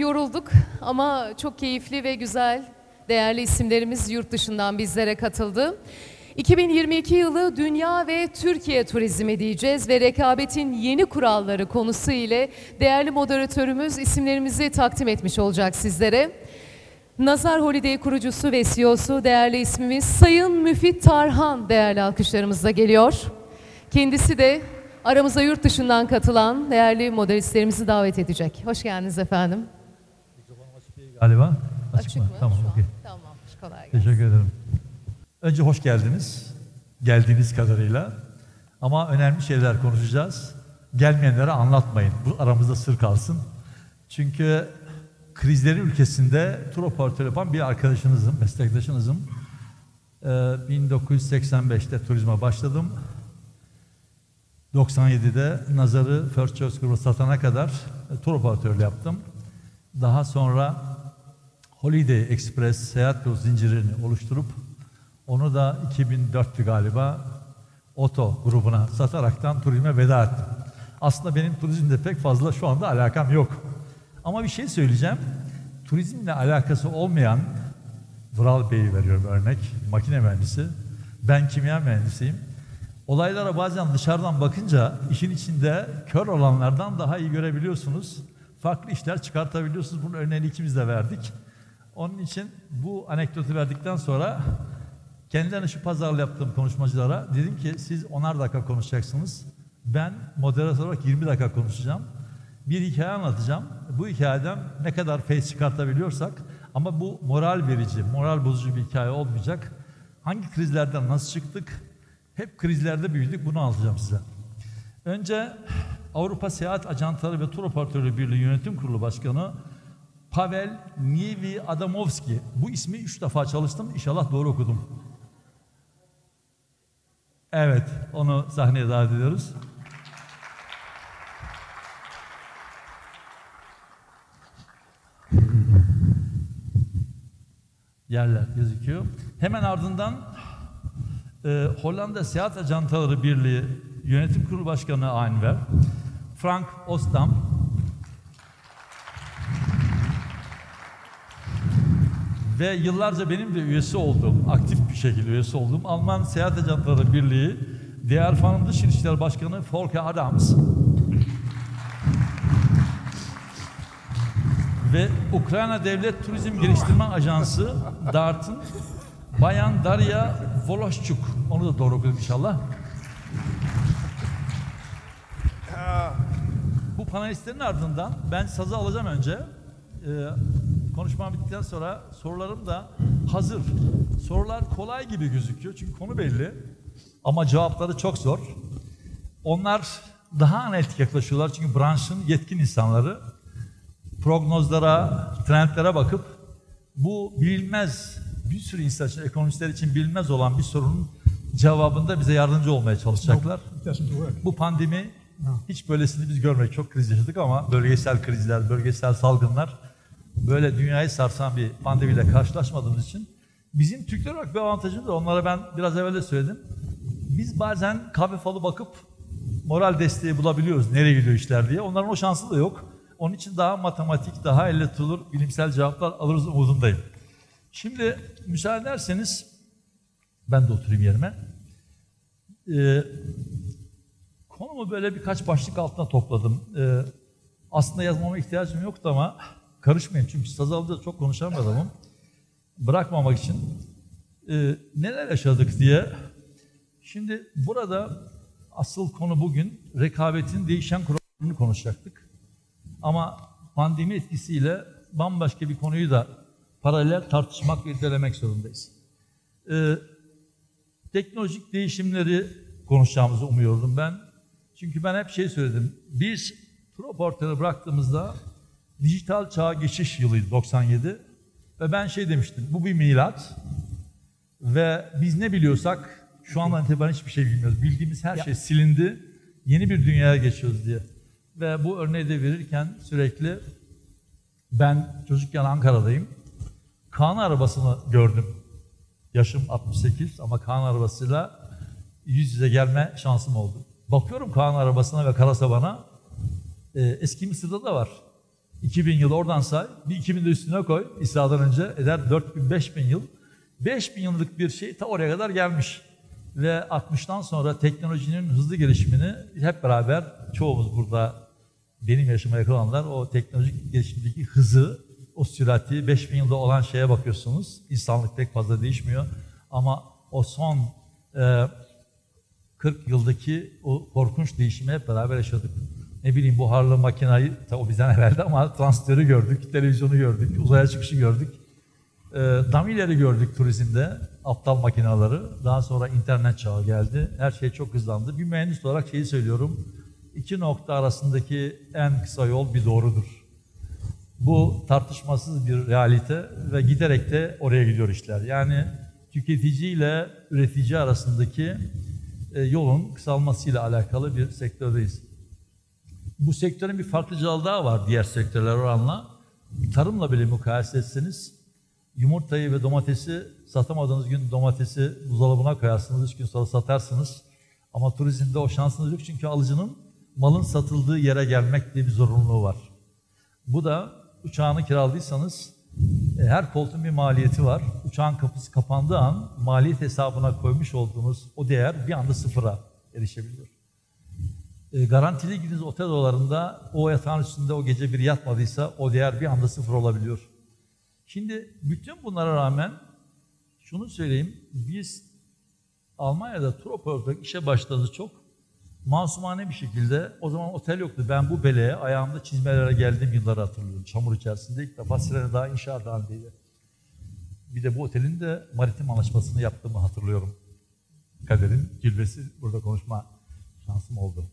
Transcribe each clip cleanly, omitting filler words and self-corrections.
yorulduk ama çok keyifli ve güzel, değerli isimlerimiz yurt dışından bizlere katıldı. 2022 yılı Dünya ve Türkiye Turizmi diyeceğiz ve Rekabetin Yeni Kuralları konusu ile değerli moderatörümüz isimlerimizi takdim etmiş olacak sizlere. Nazar Holiday kurucusu ve CEO'su değerli ismimiz Sayın Müfit Tarhan değerli alkışlarımızla geliyor. Kendisi de aramıza yurt dışından katılan değerli moderistlerimizi davet edecek. Hoş geldiniz efendim. Galiba. Açık mı? Tamam, okey. Tamam, kolay gelsin. Teşekkür ederim. Önce hoş geldiniz. Geldiğiniz kadarıyla. Ama önemli şeyler konuşacağız. Gelmeyenlere anlatmayın. Bu aramızda sır kalsın. Çünkü krizlerin ülkesinde tur operatörü yapan bir arkadaşınızım, meslektaşınızım. 1985'te turizme başladım. 97'de Nazar'ı First Choice grubu satana kadar tur operatörlüğü yaptım. Daha sonra Holiday Express seyahat yolu zincirini oluşturup onu da 2004'tü galiba Oto grubuna sataraktan turizme veda ettim. Aslında benim turizmde pek fazla şu anda alakam yok. Ama bir şey söyleyeceğim. Turizmle alakası olmayan Vural Bey'i veriyorum örnek. Makine mühendisi. Ben kimya mühendisiyim. Olaylara bazen dışarıdan bakınca işin içinde kör olanlardan daha iyi görebiliyorsunuz. Farklı işler çıkartabiliyorsunuz. Bunun örneğini ikimiz de verdik. Onun için bu anekdotu verdikten sonra kendilerine şu pazarlı yaptığım konuşmacılara dedim ki siz 10'ar dakika konuşacaksınız. Ben moderatör olarak 20 dakika konuşacağım. Bir hikaye anlatacağım. Bu hikayeden ne kadar feyiz çıkartabiliyorsak ama bu moral verici, moral bozucu bir hikaye olmayacak. Hangi krizlerden nasıl çıktık? Hep krizlerde büyüdük. Bunu anlatacağım size. Önce Avrupa Seyahat Ajantaları ve Tur Operatörü Birliği Yönetim Kurulu Başkanı Pavel Niewiadomowski. Bu ismi 3 defa çalıştım. İnşallah doğru okudum. Evet, onu sahneye davet ediyoruz. Yerler gözüküyor. Hemen ardından Hollanda Seyahat Ajantaları Birliği Yönetim Kurulu Başkanı Anver, Frank Ostam ve yıllarca benim de üyesi olduğum, aktif bir şekilde üyesi olduğum Alman Seyahat Ajantaları Birliği DRF'nin Dış İlişkiler Başkanı Volker Adams ve Ukrayna Devlet Turizm Geliştirme Ajansı DART'ın Bayan Darya Voloshchuk. Onu da doğru okudum inşallah. Bu panelistlerin ardından ben sazı alacağım önce. Konuşmam bittikten sonra sorularım da hazır. Sorular kolay gibi gözüküyor çünkü konu belli. Ama cevapları çok zor. Onlar daha analitik yaklaşıyorlar çünkü branşın yetkin insanları. Prognozlara, trendlere bakıp bu bilinmez, bir sürü insan için, ekonomistler için bilinmez olan bir sorunun cevabında bize yardımcı olmaya çalışacaklar. Bu pandemi hiç böylesini biz görmedik. Çok kriz yaşadık ama bölgesel krizler, bölgesel salgınlar böyle dünyayı sarsan bir pandemiyle karşılaşmadığımız için bizim Türkler olarak bir avantajımız var. Onlara ben biraz evvel de söyledim. Biz bazen kahve falı bakıp moral desteği bulabiliyoruz. Nereye gidiyor işler diye. Onların o şansı da yok. Onun için daha matematik, daha elle tutulur bilimsel cevaplar alırız umudundayım. Şimdi müsaade ederseniz ben de oturayım yerime. Konumu böyle birkaç başlık altına topladım. Aslında yazmama ihtiyacım yoktu ama karışmayın çünkü saz alınca çok konuşan bir adamım. Bırakmamak için neler yaşadık diye. Şimdi burada asıl konu bugün rekabetin değişen kurallarını konuşacaktık. Ama pandemi etkisiyle bambaşka bir konuyu da paralel tartışmak ve irdelemek zorundayız. Teknolojik değişimleri konuşacağımızı umuyordum ben. Çünkü ben hep söyledim. Biz tur operatörü bıraktığımızda dijital çağa geçiş yılıydı 97 ve ben demiştim. Bu bir milat ve biz ne biliyorsak şu andan itibaren hiçbir şey bilmiyoruz. Bildiğimiz her şey silindi. Yeni bir dünyaya geçiyoruz diye. Ve bu örneği de verirken sürekli ben çocukken Ankara'dayım. Kaan arabasını gördüm. Yaşım 68 ama Kaan arabasıyla yüz yüze gelme şansım oldu. Bakıyorum Kaan arabasına ve Karasabana. Eski Mısır'da da var. 2000 yıl oradan say, bir 2000 de üstüne koy, İsa'dan önce eder 4000, 5000 yıl. 5000 yıllık bir şey ta oraya kadar gelmiş. Ve 60'tan sonra teknolojinin hızlı gelişimini hep beraber, çoğumuz burada benim yaşıma yakın olanlar, o teknolojik gelişimdeki hızı, o sürati, 5000 yılda olan şeye bakıyorsunuz. İnsanlık pek fazla değişmiyor. Ama o son 40 yıldaki o korkunç değişimi hep beraber yaşadık. Ne bileyim, buharlı makinayı, o bizden evveldi ama transistörü gördük, televizyonu gördük, uzaya çıkışı gördük. Damileri gördük turizmde, aptal makinaları. Daha sonra internet çağı geldi. Her şey çok hızlandı. Bir mühendis olarak şeyi söylüyorum. İki nokta arasındaki en kısa yol bir doğrudur. Bu tartışmasız bir realite ve giderek de oraya gidiyor işler. Yani tüketici ile üretici arasındaki yolun kısalmasıyla alakalı bir sektördeyiz. Bu sektörün bir farklı daha var diğer sektörler oranla. Tarımla bile mukayese etseniz, yumurtayı ve domatesi satamadığınız gün domatesi buzdolabına koyarsınız, 3 gün sonra satarsınız. Ama turizmde o şansınız yok çünkü alıcının malın satıldığı yere gelmek diye bir zorunluluğu var. Bu da uçağını kiraladıysanız her koltuğun bir maliyeti var. Uçağın kapısı kapandığı an maliyet hesabına koymuş olduğunuz o değer bir anda sıfıra erişebiliyor. Garantili gittiğiniz otel odalarında o yatağın üstünde o gece biri yatmadıysa o değer bir anda sıfır olabiliyor. Şimdi bütün bunlara rağmen şunu söyleyeyim, biz Almanya'da tur operatörlük işe başladığımız çok masumane bir şekilde, o zaman otel yoktu. Ben bu beleğe ayağımda çizmelere geldiğim yılları hatırlıyorum. Çamur içerisinde ilk defa Sirene daha inşaat halindeydi. Bir de bu otelin de maritim anlaşmasını yaptığımı hatırlıyorum. Kaderin cilvesi, burada konuşma şansım oldu.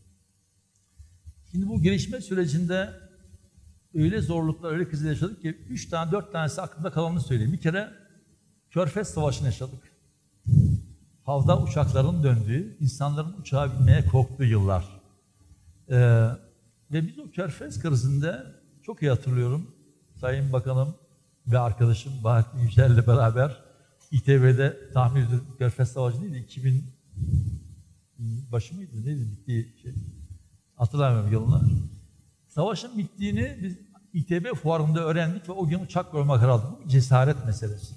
Şimdi bu gelişme sürecinde öyle zorluklar, öyle krizler yaşadık ki 3 tane, 4 tanesi aklımda kalanını söyleyeyim. Bir kere Körfez Savaşı'nı yaşadık. Havda uçakların döndüğü, insanların uçağa binmeye korktuğu yıllar. Ve biz o Körfez krizinde çok iyi hatırlıyorum. Sayın Bakanım ve arkadaşım Bahattin Yücel'le beraber İTV'de tahmin ediyorum Körfez Savaşı neydi? 2000 başı mıydı? Neydi bittiği şey? Hatırlamıyorum yılını. Savaşın bittiğini biz İTV fuarında öğrendik ve o gün uçak görme kararı aldık. Bu bir cesaret meselesi.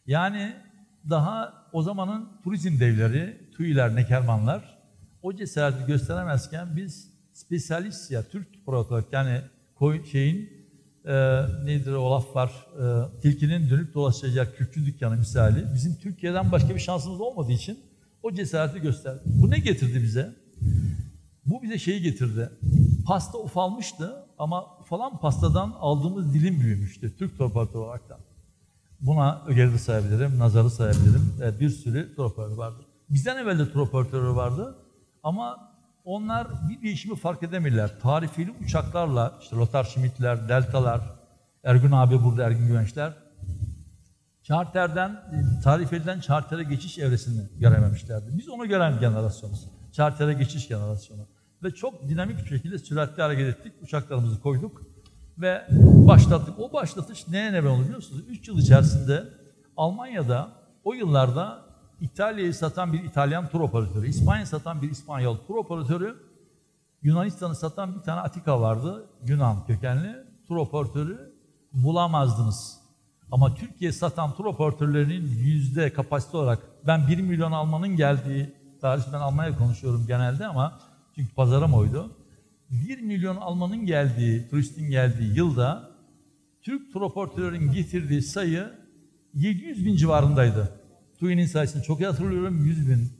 Yani daha o zamanın turizm devleri, TÜİ'ler, Neckermanlar o cesareti gösteremezken biz spesyalist ya Türk protokol yani nedir o laf var, tilkinin dönüp dolaşacak kürkçü dükkanı misali bizim Türkiye'den başka bir şansımız olmadığı için o cesareti gösterdik. Bu ne getirdi bize? Bu bize şeyi getirdi. Pasta ufalmıştı ama ufalan pastadan aldığımız dilim büyümüştü Türk tur operatörü olarak. Buna Öger'i sayabilirim, Nazar'ı sayabilirim. Bir sürü tur operatörü vardı. Bizden evvel de tur operatörü vardı ama onlar bir değişimi fark edemiyorlar. Tarifeli uçaklarla, işte Lothar Schmidt'ler, Delta'lar, Ergün abi burada, Ergün Güvençler, charter'den, tarifeliden charter'e geçiş evresini görememişlerdi. Biz onu gören jenerasyonuz. Charter'e geçiş jenerasyonu. Ve çok dinamik bir şekilde süratli hareket ettik, uçaklarımızı koyduk ve başlattık. O başlatış neye neden oldu biliyor musunuz? 3 yıl içerisinde Almanya'da o yıllarda İtalya'yı satan bir İtalyan tur operatörü, İspanya'yı satan bir İspanyol tur operatörü, Yunanistan'ı satan bir tane Atika vardı, Yunan kökenli tur operatörü bulamazdınız. Ama Türkiye satan tur operatörlerinin yüzde kapasite olarak, ben 1 milyon Almanın geldiği, ben Almanya konuşuyorum genelde ama çünkü pazarım oydu. 1 milyon Almanın geldiği, turistin geldiği yılda Türk tur operatörünün getirdiği sayı 700 bin civarındaydı. TÜİ'nin sayısını çok iyi hatırlıyorum. 100 bin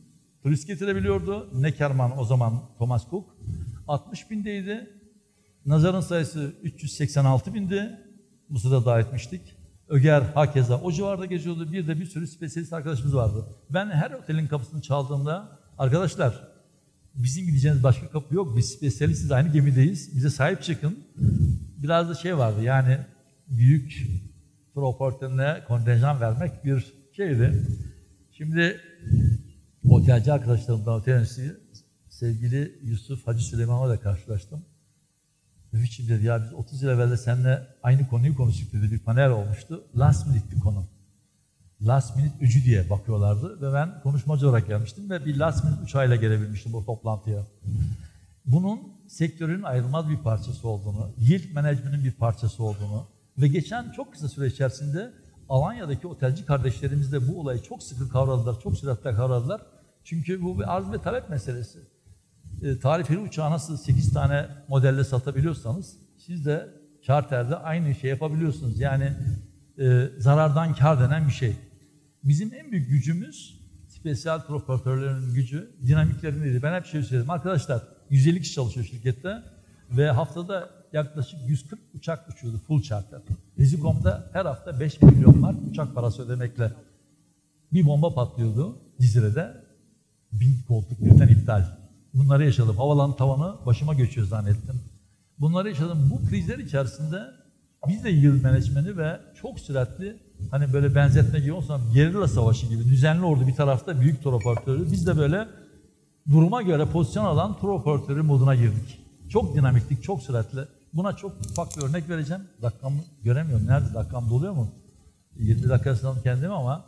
turist getirebiliyordu. Neckerman o zaman Thomas Cook 60 bindeydi. Nazar'ın sayısı 386 bindi. Mısır'da dahil etmiştik. Öger hakeza o civarda geziyordu. Bir de bir sürü spesyalist arkadaşımız vardı. Ben her otelin kapısını çaldığımda arkadaşlar bizim gideceğimiz başka kapı yok. Biz spesyalistiz, aynı gemideyiz. Bize sahip çıkın. Biraz da şey vardı yani büyük tur operatörüne kontenjan vermek bir şeydi. Şimdi otelci arkadaşlarımdan otel yöneticisi sevgili Yusuf Hacı Süleyman'la da karşılaştım. Müfitçim dedi ya biz 30 yıl evvel de seninle aynı konuyu konuştuk dedi. Bir panel olmuştu. Last minute bir konu. Last minute öcü diye bakıyorlardı ve ben konuşmacı olarak gelmiştim ve bir last minute uçağıyla gelebilmiştim o toplantıya. bunun sektörün ayrılmaz bir parçası olduğunu, yield management'ın bir parçası olduğunu ve geçen çok kısa süre içerisinde Alanya'daki otelci kardeşlerimiz de bu olayı çok sıkı kavradılar, çok süratle kavradılar. Çünkü bu bir arz ve talep meselesi. Tarifeli uçağı nasıl 8 tane modelle satabiliyorsanız siz de charter'de aynı şey yapabiliyorsunuz. Yani zarardan kar denen bir şey. Bizim en büyük gücümüz spesiyal tur operatörlerinin gücü, dinamiklerindeydi. Ben hep şey söyledim. Arkadaşlar 150 kişi çalışıyor şirkette ve haftada yaklaşık 140 uçak uçuyordu full charter. Rizikom'da her hafta 5 milyon var uçak parası ödemekle. Bir bomba patlıyordu Cizire'de. 1000 koltuk birden iptal. Bunları yaşadım. Havalanın tavanı başıma göçüyor zannettim. Bunları yaşadım. Bu krizler içerisinde biz de yıl menajmeni ve çok süratli, hani böyle benzetme gibi olsa gerilla savaşı gibi düzenli ordu bir tarafta büyük tur operatörü. Biz de böyle duruma göre pozisyon alan tur operatörü moduna girdik. Çok dinamiklik, çok süratli. Buna çok ufak bir örnek vereceğim. Dakikamı göremiyorum. Nerede? Dakikam doluyor mu? 20 dakika sınavım kendime ama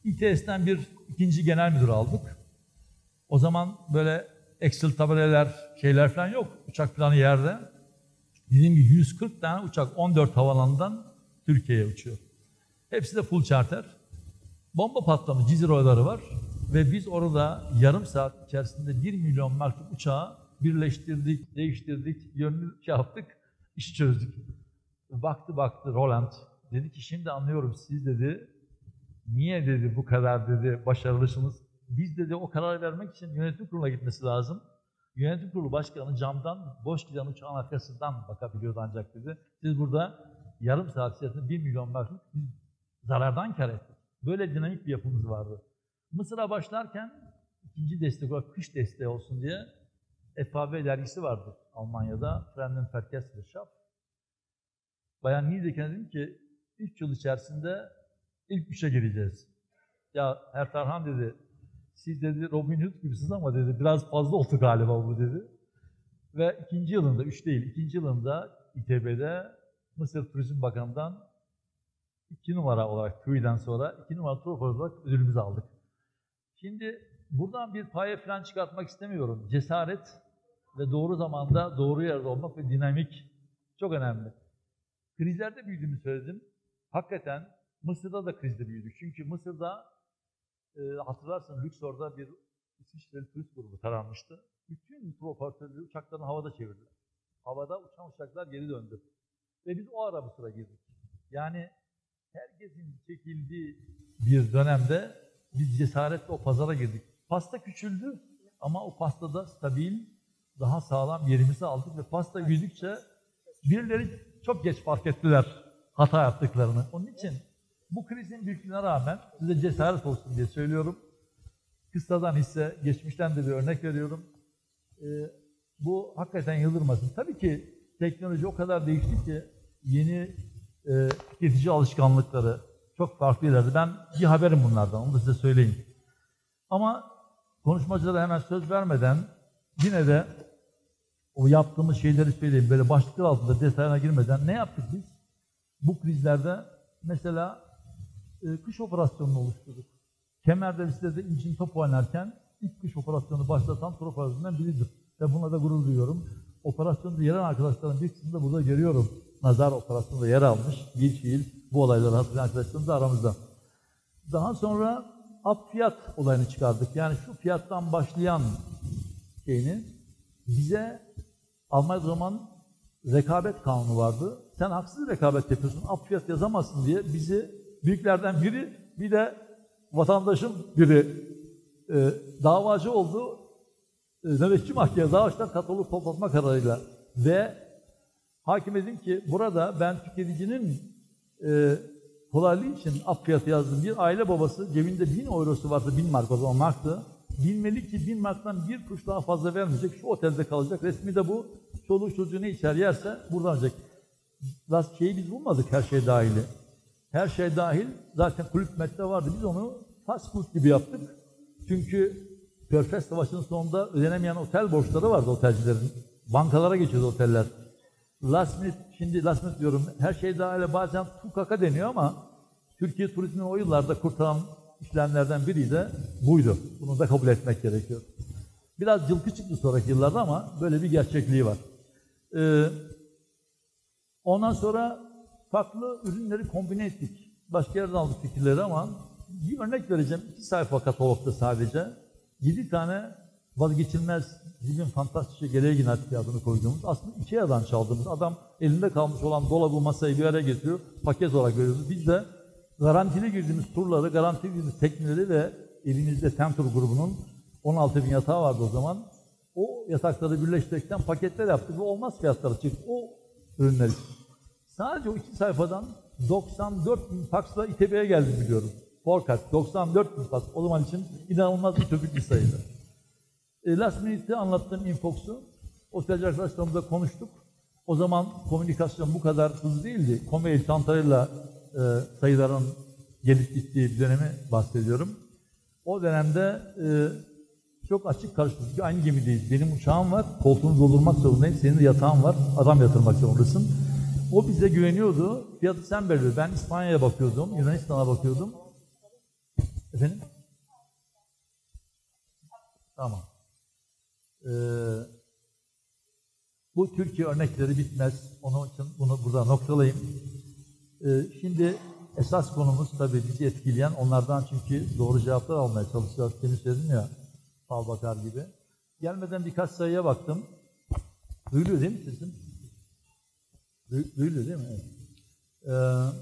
İTS'ten bir ikinci genel müdür aldık. O zaman böyle Excel tabelalar, şeyler falan yok. Uçak planı yerde. Dediğim gibi 140 tane uçak 14 havalanından Türkiye'ye uçuyor. Hepsi de full charter. Bomba patlamış Cizre olayları var. Ve biz orada yarım saat içerisinde 1 milyon marklık uçağı birleştirdik, değiştirdik, yönünü şey yaptık, işi çözdük. Baktı Roland. Dedi ki şimdi anlıyorum siz dedi. Niye dedi bu kadar dedi başarılısınız. Biz dedi o kararı vermek için yönetim kuruluna gitmesi lazım. Yönetim kurulu başkanı camdan boş giden uçağın arkasından bakabiliyordu ancak dedi. Siz burada yarım saat içerisinde 1 milyon marklık zarardan kar ettik. Böyle dinamik bir yapımız vardı. Mısır'a başlarken ikinci destek olarak kış desteği olsun diye FAB dergisi vardı Almanya'da. Fremden TÜRSAB. Bayan Niğde'ken dedim ki 3 yıl içerisinde ilk 3'e gireceğiz. Ya Ertarhan dedi, siz dedi Robin Hood gibisiniz ama dedi biraz fazla oldu galiba bu dedi. Ve ikinci yılında, 3 değil, ikinci yılında İTB'de Mısır Turizm Bakanı'ndan 2 numara olarak TÜİ'den sonra 2 numara tur olarak ödülümüzü aldık. Şimdi buradan bir paye falan çıkartmak istemiyorum. Cesaret ve doğru zamanda doğru yerde olmak ve dinamik çok önemli. Krizlerde büyüdüğümü söyledim. Hakikaten Mısır'da da krizde büyüdük. Çünkü Mısır'da hatırlarsın Lüksor'da bir İsviçreli turist grubu taranmıştı. Bütün tur operatörleri uçaklarını havada çevirdiler. Havada uçan uçaklar geri döndü. Ve biz o ara bu sıra girdik. Yani herkesin çekildiği bir dönemde biz cesaretle o pazara girdik. Pasta küçüldü ama o pastada stabil, daha sağlam yerimizi aldık ve pasta büyüdükçe birileri çok geç fark ettiler hata yaptıklarını. Onun için bu krizin büyüklüğüne rağmen size cesaret olsun diye söylüyorum. Kıssadan hisse, geçmişten de bir örnek veriyorum. Bu hakikaten yıldırmasın. Tabii ki teknoloji o kadar değişti ki yeni tüketici alışkanlıkları çok farklı ilerledi. Ben bir haberim bunlardan, onu da size söyleyeyim. Ama konuşmacılara hemen söz vermeden yine de o yaptığımız şeyleri söyleyeyim. Böyle başlıklar altında detayına girmeden ne yaptık biz? Bu krizlerde mesela kış operasyonunu oluşturduk. Kemer'de listede incin top oynarken ilk kış operasyonu başlatan tur operasyonundan biridir. Ve buna da gurur duyuyorum. Operasyonda yer alan arkadaşların bir kısmını da burada görüyorum. Nazar operasyonunda yer almış. Bir fiil bu olayları hatırlayan arkadaşlarımız da aramızda. Daha sonra fiyat olayını çıkardık. Yani şu fiyattan başlayan şeyini bize Almanya zaman rekabet kanunu vardı. Sen haksız rekabet yapıyorsun, fiyat yazamazsın diye bizi büyüklerden biri, bir de vatandaşın biri davacı oldu. Nöbetçi mahkemeye dava açtılar katalog toplatma kararıyla. Ve hakim dedim ki burada ben tüketicinin kolaylığı için fiyatı yazdım. Bir aile babası cebinde 1000 eurosu varsa 1000 mark o zaman marktı. Bilmeli ki 1000 marktan bir kuruş daha fazla vermeyecek. Şu otelde kalacak. Resmi de bu. Çoluğu çocuğu ne içer yerse buradan alacak. Şeyi biz bulmadık her şey dahili. Her şey dahil zaten kulüp metne vardı. Biz onu fast food gibi yaptık. Çünkü Körfez Savaşı'nın sonunda ödenemeyen otel borçları vardı otelcilerin. Bankalara geçiyordu oteller. Last minute, şimdi last minute diyorum, her şey dahil bazen TUKAK'a deniyor ama Türkiye turizmini o yıllarda kurtaran işlemlerden biri de buydu. Bunu da kabul etmek gerekiyor. Biraz cılkı çıktı sonraki yıllarda ama böyle bir gerçekliği var. Ondan sonra farklı ürünleri kombine ettik. Başka yerden aldık fikirleri ama bir örnek vereceğim. 2 sayfa katalogda sadece 7 tane vazgeçilmez bizim fantastik gereği adını koyduğumuz aslında Ikea'dan çaldığımız adam elinde kalmış olan dolabı masayı bir araya getiriyor, paket olarak veriyoruz. Biz de garantili girdiğimiz turları, garantili girdiğimiz tekneleri ve elimizde Tentur grubunun 16.000 yatağı vardı o zaman. O yatakları birleştirekten paketler yaptık ve olmaz fiyatları çıktı. O ürünler için. Sadece o 2 sayfadan 94.000 faksla İTB'ye geldim biliyorum. Forecast 94.000 faks. O zaman için inanılmaz ütopik bir sayıydı. Last Minute'te anlattığım infox'u otelci arkadaşlarımızla konuştuk. O zaman komünikasyon bu kadar hızlı değildi. Komeyl çantalarıyla sayıların gelip gittiği bir dönemi bahsediyorum. O dönemde çok açık karşılıklı. Çünkü aynı gemideyiz. Benim uçağım var, koltuğunu doldurmak zorundayım. Senin de yatağın var, adam yatırmak zorundasın. O bize güveniyordu. Fiyatı sen belirli. Ben İspanya'ya bakıyordum, Yunanistan'a bakıyordum. Efendim? Tamam. Bu Türkiye örnekleri bitmez. Onun için bunu burada noktalayayım. Şimdi esas konumuz tabii bizi etkileyen onlardan çünkü doğru cevaplar almaya çalışacağız. Demin söyledim ya, fal bakar gibi. Gelmeden birkaç sayıya baktım. Duyuluyor değil mi sesim? Duyuluyor değil mi? Evet.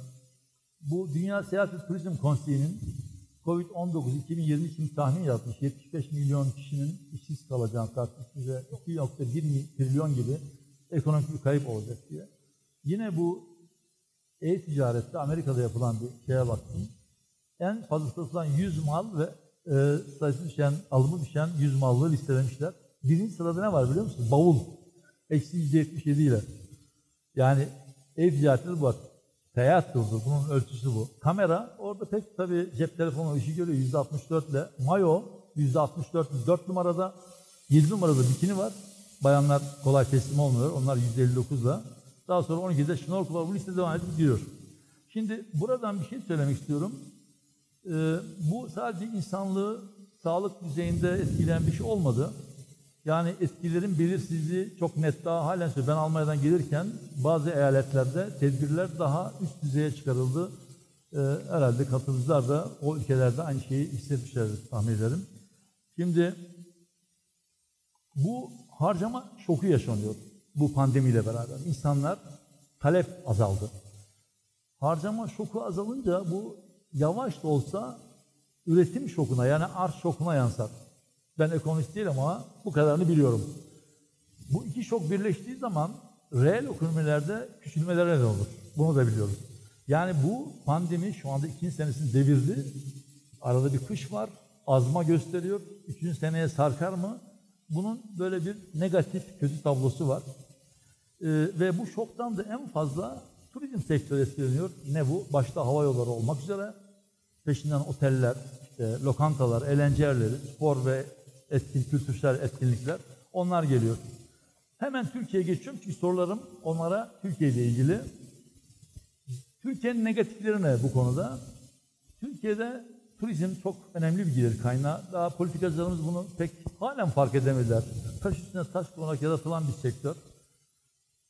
Bu Dünya Seyahat ve Turizm Konseyi'nin Covid-19 2020 için tahmin yapmış. 75 milyon kişinin işsiz kalacağını tartışmış ve 2.1 trilyon gibi ekonomik bir kayıp olacak diye. Yine bu e-ticarette Amerika'da yapılan bir şeye baktım. En fazla satılan 100 mal ve sayısı düşen, alımı düşen 100 mallığı listelemişler. Birinci sırada ne var biliyor musunuz? Bavul. Eksi %77 ile. Yani e-ticaretleri bu. Seyahat durdu. Bunun ölçüsü bu. Kamera orada pek tabii cep telefonu işi görüyor %64 ile. Mayo %64, 4 numarada. 7 numarada bikini var. Bayanlar kolay teslim olmuyor. Onlar %59 ile. Daha sonra 12'de şnorkel var. Bu liste devam edip gidiyor. Şimdi buradan bir şey söylemek istiyorum. Bu sadece insanlığı sağlık düzeyinde etkileyen bir şey olmadı. Yani etkilerin belirsizliği çok net. Daha halen söylüyorum. Ben Almanya'dan gelirken bazı eyaletlerde tedbirler daha üst düzeye çıkarıldı. Herhalde katılımcılar da o ülkelerde aynı şeyi hissetmişlerdir tahmin ederim. Şimdi bu harcama şoku yaşanıyor bu pandemiyle beraber. İnsanlar talep azaldı. Harcama şoku azalınca bu yavaş da olsa üretim şokuna yani arz şokuna yansır. Ben ekonomist değilim ama bu kadarını biliyorum. Bu iki şok birleştiği zaman reel ekonomilerde küçülmelere neden olur. Bunu da biliyoruz. Yani bu pandemi şu anda 2. senesini devirdi. Arada bir kış var. Azma gösteriyor. 3. seneye sarkar mı? Bunun böyle bir negatif, kötü tablosu var. Ve bu şoktan da en fazla turizm sektörü etkileniyor. Ne bu? Başta hava yolları olmak üzere. Peşinden oteller, işte lokantalar, eğlence yerleri, spor ve kültürsel etkinlikler. Onlar geliyor. Hemen Türkiye'ye geçiyorum çünkü sorularım onlara Türkiye ile ilgili. Türkiye'nin negatifleri ne bu konuda? Türkiye'de turizm çok önemli bir gelir kaynağı. Daha politikacılarımız bunu pek halen fark edemediler. Taş üstüne taş konarak yaratılan bir sektör.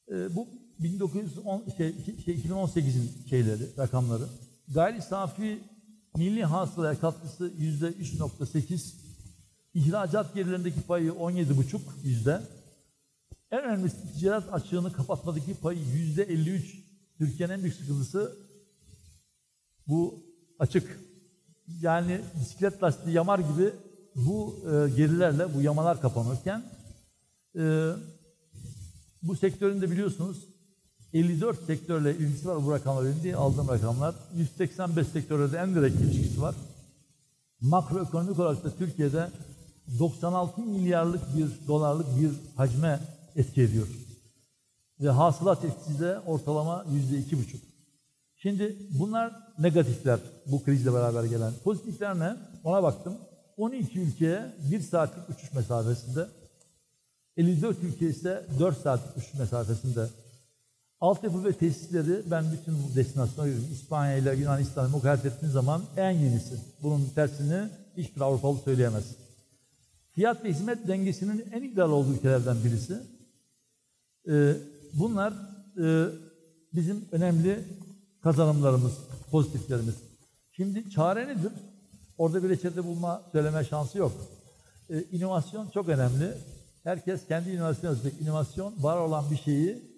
Bu 2018'in rakamları. Gayri safi milli hasılaya katkısı %3.8. İhracat gelirlerindeki payı 17,5%. En önemlisi ticaret açığını kapatmadaki payı %53. Türkiye'nin en büyük sıkıntısı bu açık. Yani bisiklet lastiği yamar gibi bu gerilerle bu yamalar kapanırken bu sektörün de biliyorsunuz 54 sektörle ilgisi var bu rakamlar elimde aldığım rakamlar. 185 sektörle de en direkt ilişkisi var. Makroekonomik olarak da Türkiye'de 96 milyarlık dolarlık bir hacme etki ediyor. Ve hasılat etkisi de ortalama %2,5. Şimdi bunlar negatifler bu krizle beraber gelen. Pozitifler ne? Ona baktım. 12 ülkeye 1 saatlik uçuş mesafesinde, 54 ülke ise 4 saatlik uçuş mesafesinde. Altyapı ve tesisleri ben bütün bu destinasyona görüyorum. İspanya ile Yunanistan'ı mukayese ettiğim zaman en yenisi. Bunun tersini hiçbir Avrupalı söyleyemez. Fiyat ve hizmet dengesinin en ideal olduğu ülkelerden birisi. Bunlar bizim önemli kazanımlarımız, pozitiflerimiz. Şimdi çare nedir? Orada bir reçete bulma, söyleme şansı yok. İnovasyon çok önemli. Herkes kendi inovasyonu yapacak. İnovasyon var olan bir şeyi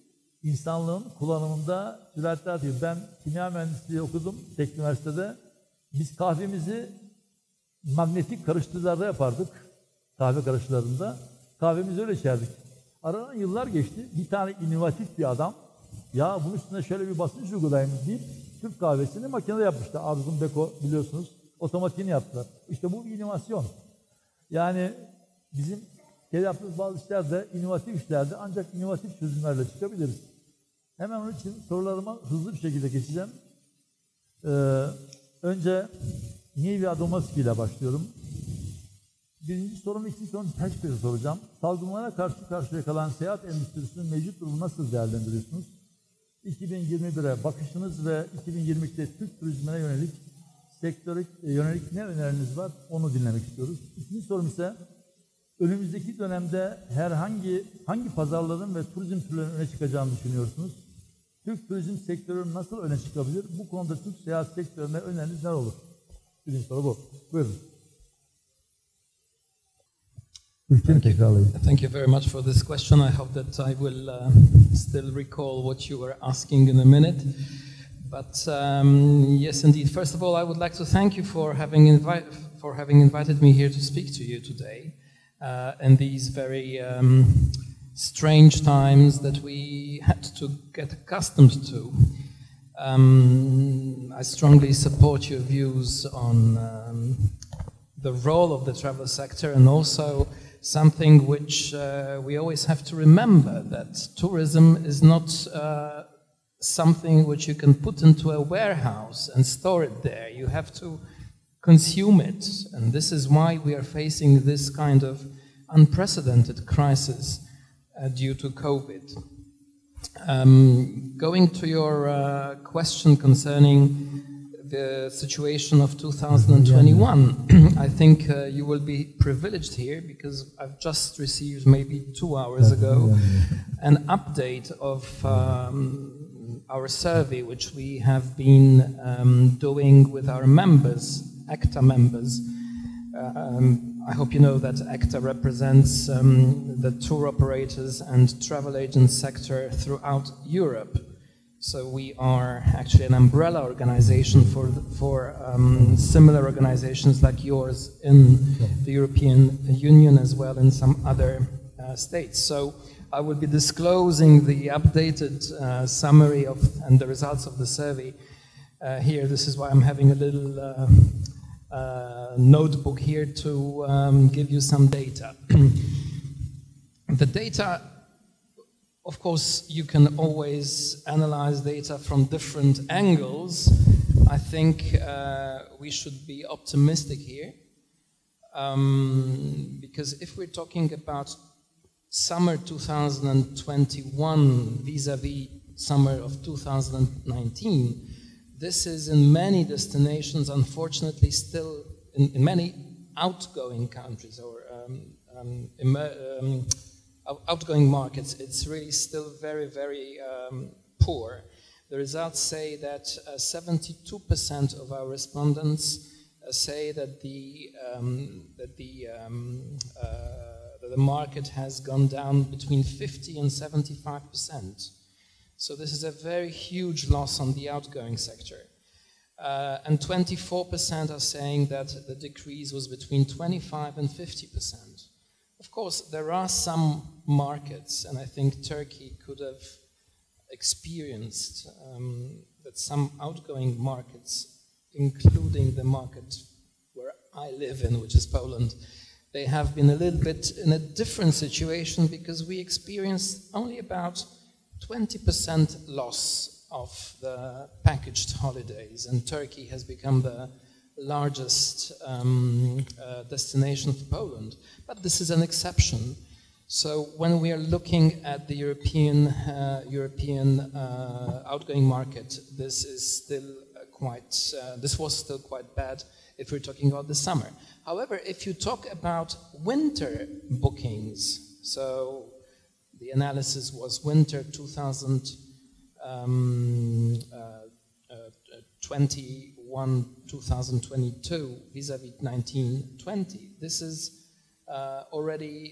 insanlığın kullanımında süratle atıyor. Ben kimya mühendisliği okudum Teknik Üniversitede. Biz kahvemizi magnetik karıştırıcılarda yapardık. Kahve karıştırıcılarında. Kahvemizi öyle içerdik. Aradan yıllar geçti. Bir tane inovatif bir adam, ya bunun üstüne şöyle bir basınç uygulayayım deyip Türk kahvesini makinede yapmıştı. Arzum Beko biliyorsunuz. Otomatiğini yaptılar. İşte bu bir inovasyon. Yani bizim yaptığımız bazı işlerde, inovatif işlerde ancak inovatif çözümlerle çıkabiliriz. Hemen onun için sorularıma hızlı bir şekilde geçeceğim. Önce Niye ve Adomaski ile başlıyorum. Birinci sorum, ikinci sorum ters bir soracağım. Salgınlara karşı karşıya kalan seyahat endüstrisinin mevcut durumu nasıl değerlendiriyorsunuz? 2021'e bakışınız ve 2022'de Türk turizmine yönelik sektöre yönelik ne öneriniz var? Onu dinlemek istiyoruz. İkinci sorum ise önümüzdeki dönemde hangi pazarların ve turizm türlerinin öne çıkacağını düşünüyorsunuz? Türk turizm sektörü nasıl öne çıkabilir? Bu konuda Türk seyahat sektörüne öneriniz ne olur? Birinci soru bu. Buyurun. Thank you very much for this question. I hope that I will still recall what you were asking in a minute. But yes, indeed. First of all, I would like to thank you for having invited me here to speak to you today in these very strange times that we had to get accustomed to. I strongly support your views on the role of the travel sector, and also something which we always have to remember, that tourism is not something which you can put into a warehouse and store it there. You have to consume it, and this is why we are facing this kind of unprecedented crisis due to COVID. Going to your question concerning the situation of 2021, I think you will be privileged here because I've just received maybe 2 hours ago an update of our survey, which we have been doing with our members, ACTA members. I hope you know that ACTA represents the tour operators and travel agent sector throughout Europe. So we are actually an umbrella organization for similar organizations like yours in the European Union, as well in some other states. So I will be disclosing the updated summary and the results of the survey here. This is why I'm having a little notebook here to give you some data. The data, of course, you can always analyze data from different angles. I think we should be optimistic here, because if we're talking about summer 2021 vis-a-vis summer of 2019, this is in many destinations, unfortunately, still in many outgoing countries or outgoing markets, it's really still very, very poor. The results say that 72% of our respondents say that the market has gone down between 50 and 75%. So this is a very huge loss on the outgoing sector. And 24% are saying that the decrease was between 25 and 50%. Of course, there are some markets, and I think Turkey could have experienced that some outgoing markets, including the market where I live in, which is Poland, they have been a little bit in a different situation because we experienced only about 20% loss of the packaged holidays, and Turkey has become the largest destination for Poland. But this is an exception. So when we are looking at the European outgoing market, this is still this was still quite bad if we're talking about the summer. However, if you talk about winter bookings, so the analysis was winter 2021-2022 vis-a-vis 1920. This is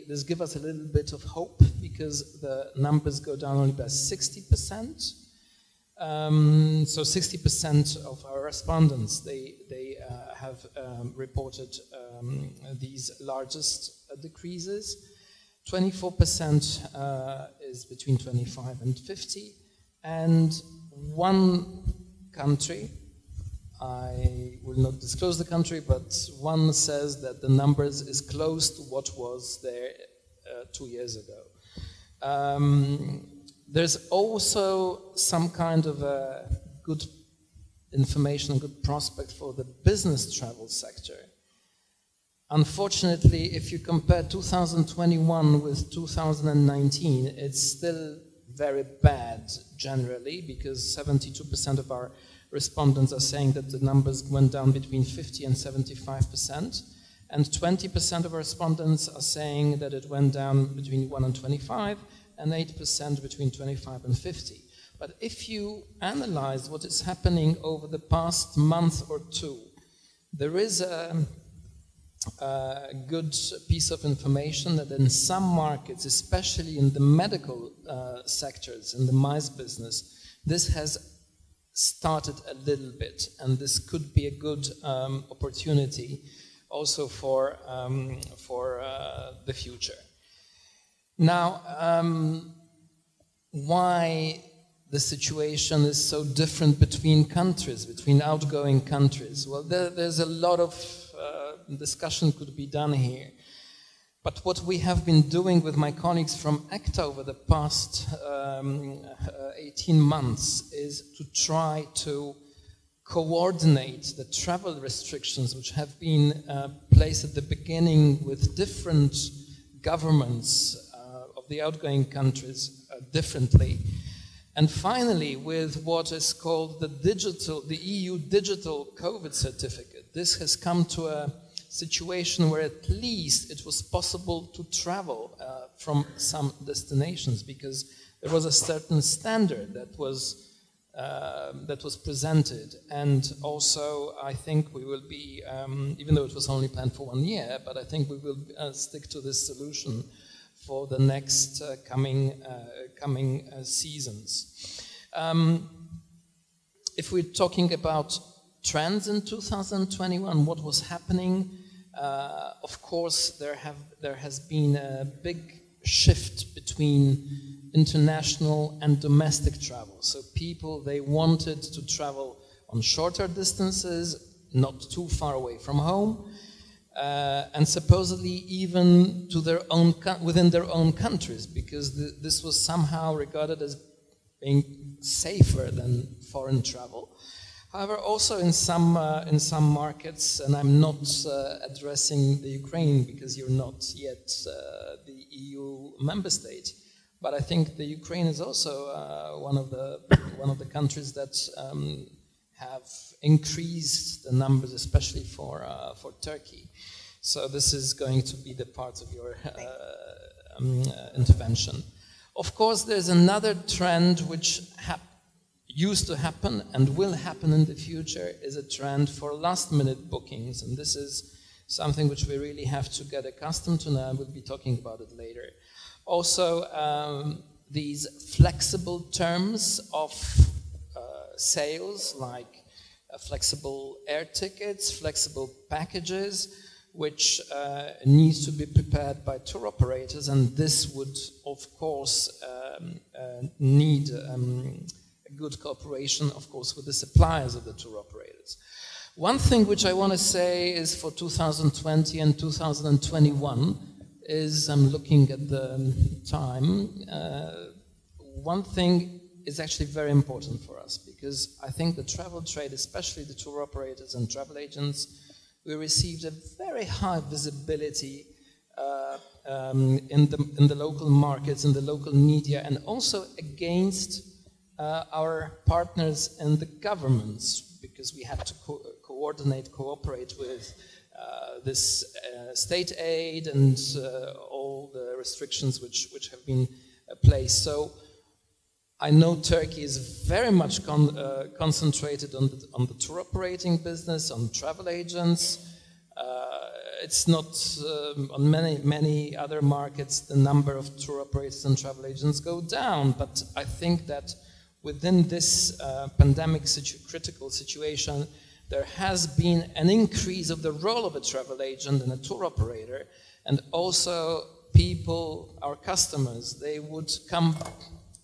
this gives us a little bit of hope because the numbers go down only by 60%. So 60% of our respondents, they have reported these largest decreases. 24% is between 25 and 50. And one country, I will not disclose the country, but one says that the numbers is close to what was there 2 years ago. There's also some kind of a good information, good prospect for the business travel sector. Unfortunately, if you compare 2021 with 2019, it's still very bad generally, because 72% of our respondents are saying that the numbers went down between 50 and 75%, and 20% of our respondents are saying that it went down between 1 and 25, and 8% between 25 and 50. But if you analyze what is happening over the past month or two, there is a good piece of information that in some markets, especially in the medical sectors, in the MICE business, this has started a little bit, and this could be a good opportunity also for the future. Now, why the situation is so different between countries, between outgoing countries? Well, there's a lot of discussion could be done here. But what we have been doing with my colleagues from ECTA over the past 18 months is to try to coordinate the travel restrictions which have been placed at the beginning with different governments of the outgoing countries differently. And finally, with what is called the EU digital COVID certificate. This has come to a situation where at least it was possible to travel from some destinations, because there was a certain standard that was presented. And also, I think we will be, even though it was only planned for 1 year, but I think we will stick to this solution for the next coming seasons. If we're talking about trends in 2021, what was happening? Of course, there has been a big shift between international and domestic travel. So people, they wanted to travel on shorter distances, not too far away from home, and supposedly even to their own within their own countries, because this was somehow regarded as being safer than foreign travel. However, also in some markets, and I'm not addressing the Ukraine because you're not yet the EU member state, but I think the Ukraine is also one of the countries that have increased the numbers, especially for Turkey. So this is going to be the part of your intervention. Of course, there's another trend which used to happen and will happen in the future, is a trend for last-minute bookings, and this is something which we really have to get accustomed to now. We'll be talking about it later. Also, these flexible terms of sales, like flexible air tickets, flexible packages, which needs to be prepared by tour operators, and this would, of course, need good cooperation, of course, with the suppliers of the tour operators. One thing which I want to say is for 2020 and 2021 is, I'm looking at the time, one thing is actually very important for us, because I think the travel trade, especially the tour operators and travel agents, we received a very high visibility in the local markets, in the local media, and also against our partners in the governments, because we had to coordinate, cooperate with this state aid and all the restrictions which have been placed. So I know Turkey is very much concentrated on the tour operating business, on travel agents. It's not on many other markets the number of tour operators and travel agents go down, but I think that within this pandemic critical situation, there has been an increase of the role of a travel agent and a tour operator, and also people, our customers, they would come,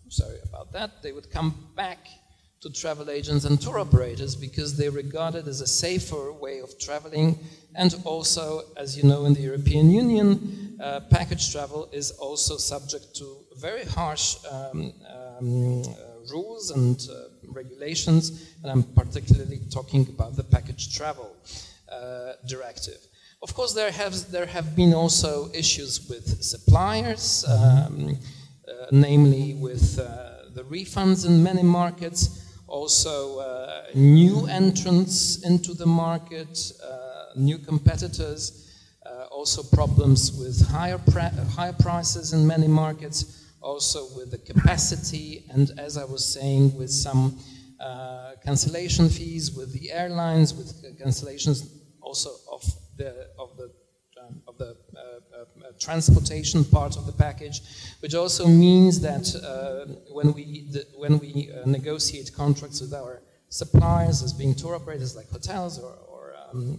sorry about that, they would come back to travel agents and tour operators because they regard it as a safer way of traveling. And also, as you know, in the European Union, package travel is also subject to very harsh rules and regulations, and I'm particularly talking about the package travel directive. Of course, there have been also issues with suppliers, namely with the refunds in many markets, also new entrants into the market, new competitors, also problems with higher prices in many markets, also with the capacity, and as I was saying, with some cancellation fees with the airlines, with cancellations also of the transportation part of the package, which also means that when we negotiate contracts with our suppliers, as being tour operators like hotels or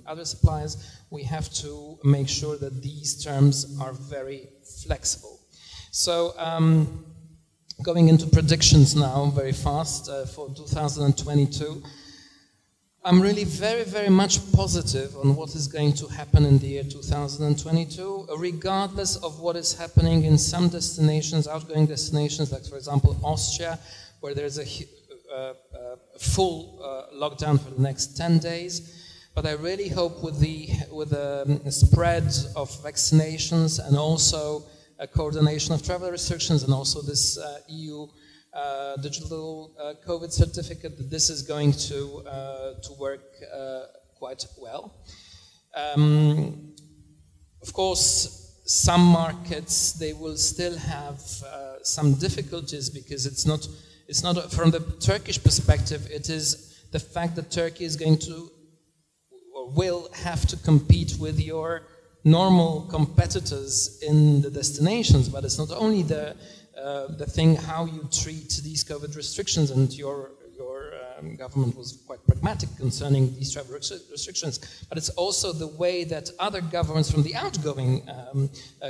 other suppliers, we have to make sure that these terms are very flexible. So going into predictions now very fast for 2022, I'm really very much positive on what is going to happen in the year 2022, regardless of what is happening in some destinations, outgoing destinations, like for example Austria, where there's a full lockdown for the next 10 days. But I really hope with the spread of vaccinations and also a coordination of travel restrictions and also this EU digital COVID certificate, that this is going to work quite well. Of course, some markets, they will still have some difficulties because it's not from the Turkish perspective, it is the fact that Turkey is going to or will have to compete with your normal competitors in the destinations, but it's not only the thing how you treat these COVID restrictions, and your government was quite pragmatic concerning these travel restrictions, but it's also the way that other governments from the outgoing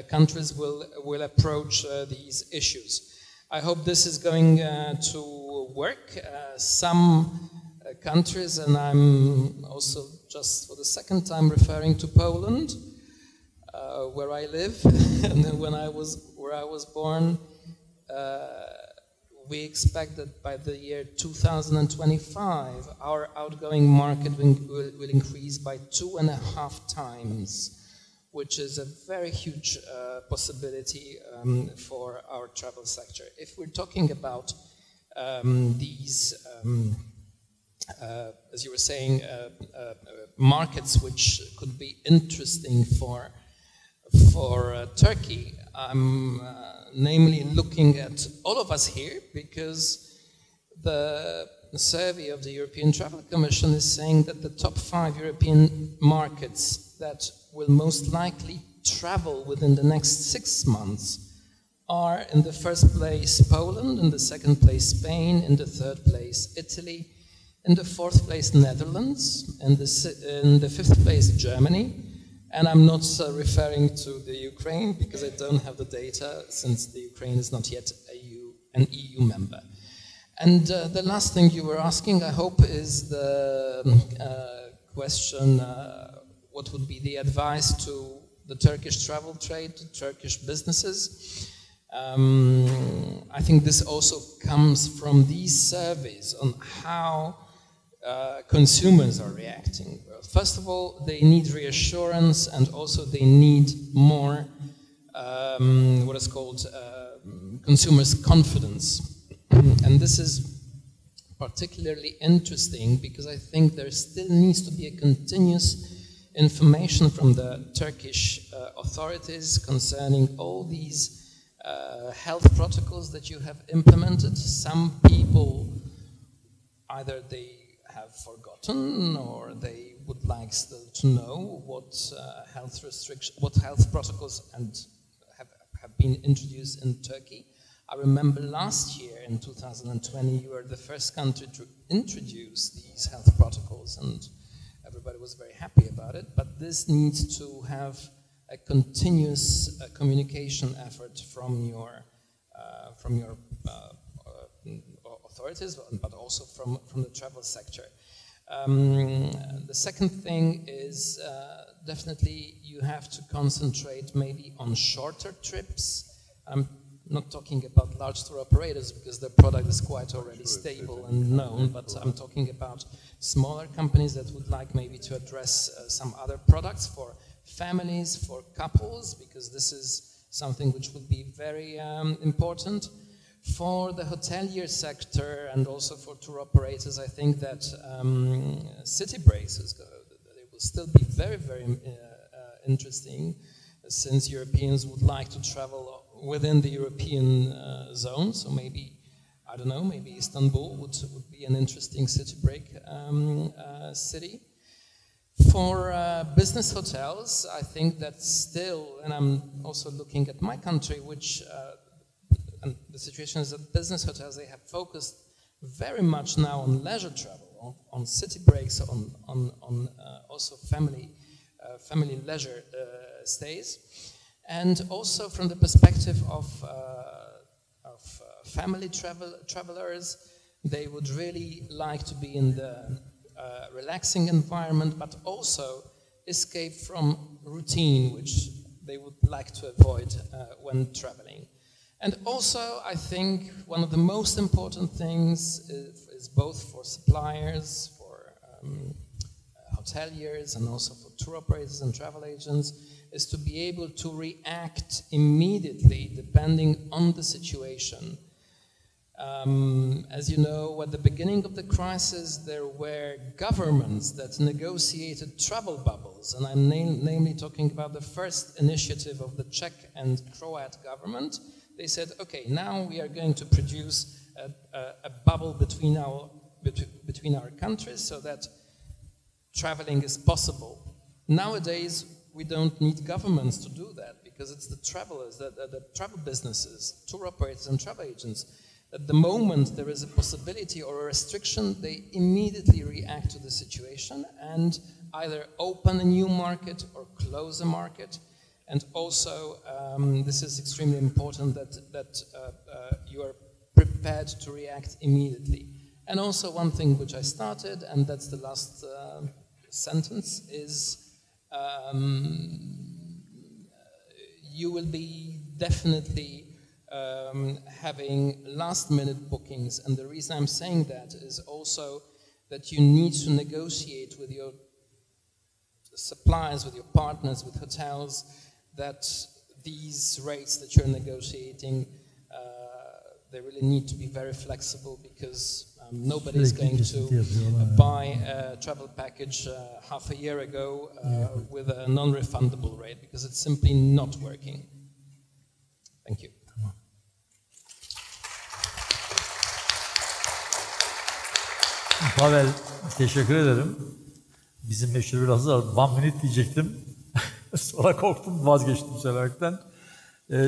countries will approach these issues. I hope this is going to work. Some countries, and I'm also just for the second time referring to Poland, where I live, and then where I was born, we expect that by the year 2025, our outgoing market will increase by 2.5 times, which is a very huge possibility for our travel sector. If we're talking about these, as you were saying, markets which could be interesting for Turkey, I'm namely looking at all of us here, because the survey of the European Travel Commission is saying that the top 5 European markets that will most likely travel within the next 6 months are in the first place Poland, in the second place Spain, in the third place Italy, in the fourth place Netherlands, and in the fifth place Germany. And I'm not referring to the Ukraine, because I don't have the data, since the Ukraine is not yet an EU member. And the last thing you were asking, I hope, is the question, what would be the advice to the Turkish travel trade, to Turkish businesses? I think this also comes from these surveys on how consumers are reacting. First of all, they need reassurance, and also they need more what is called consumers' confidence. And this is particularly interesting because I think there still needs to be a continuous information from the Turkish authorities concerning all these health protocols that you have implemented. Some people, either they have forgotten or they would like still to know what health restrictions, what health protocols have been introduced in Turkey. I remember last year in 2020 you were the first country to introduce these health protocols, and everybody was very happy about it, but this needs to have a continuous communication effort from your authorities, but also from the travel sector. The second thing is definitely you have to concentrate maybe on shorter trips. I'm not talking about large tour operators because their product is quite already stable and known, but I'm talking about smaller companies that would like maybe to address some other products for families, for couples, because this is something which would be very important. For the hotelier sector and also for tour operators, I think that city breaks they will still be very, very interesting, since Europeans would like to travel within the European zone. So maybe, I don't know, maybe Istanbul would be an interesting city break city. For business hotels, I think that still, and I'm also looking at my country, which and the situation is that business hotels, they have focused very much now on leisure travel, on city breaks, on also family leisure stays, and also from the perspective of family travelers, they would really like to be in the relaxing environment, but also escape from routine, which they would like to avoid when traveling. And also, I think one of the most important things is both for suppliers, for hoteliers, and also for tour operators and travel agents, is to be able to react immediately depending on the situation. As you know, at the beginning of the crisis, there were governments that negotiated travel bubbles, and I'm namely talking about the first initiative of the Czech and Croat government. They said, okay, now we are going to produce a bubble between our countries so that traveling is possible. Nowadays, we don't need governments to do that because it's the travelers, the travel businesses, tour operators and travel agents. At the moment there is a possibility or a restriction, they immediately react to the situation and either open a new market or close a market. And also, this is extremely important that you are prepared to react immediately. And also one thing which I started, and that's the last sentence, is you will be definitely having last-minute bookings. And the reason I'm saying that is also that you need to negotiate with your suppliers, with your partners, with hotels, that these rates that you're negotiating, they really need to be very flexible, because nobody is going to buy a travel package half a year ago with a non-refundable rate, because it's simply not working. Thank you. Pavel, teşekkür ederim. Bizim meşhur biraz da one minute diyecektim. Sonra korktum, vazgeçtim söylemekten.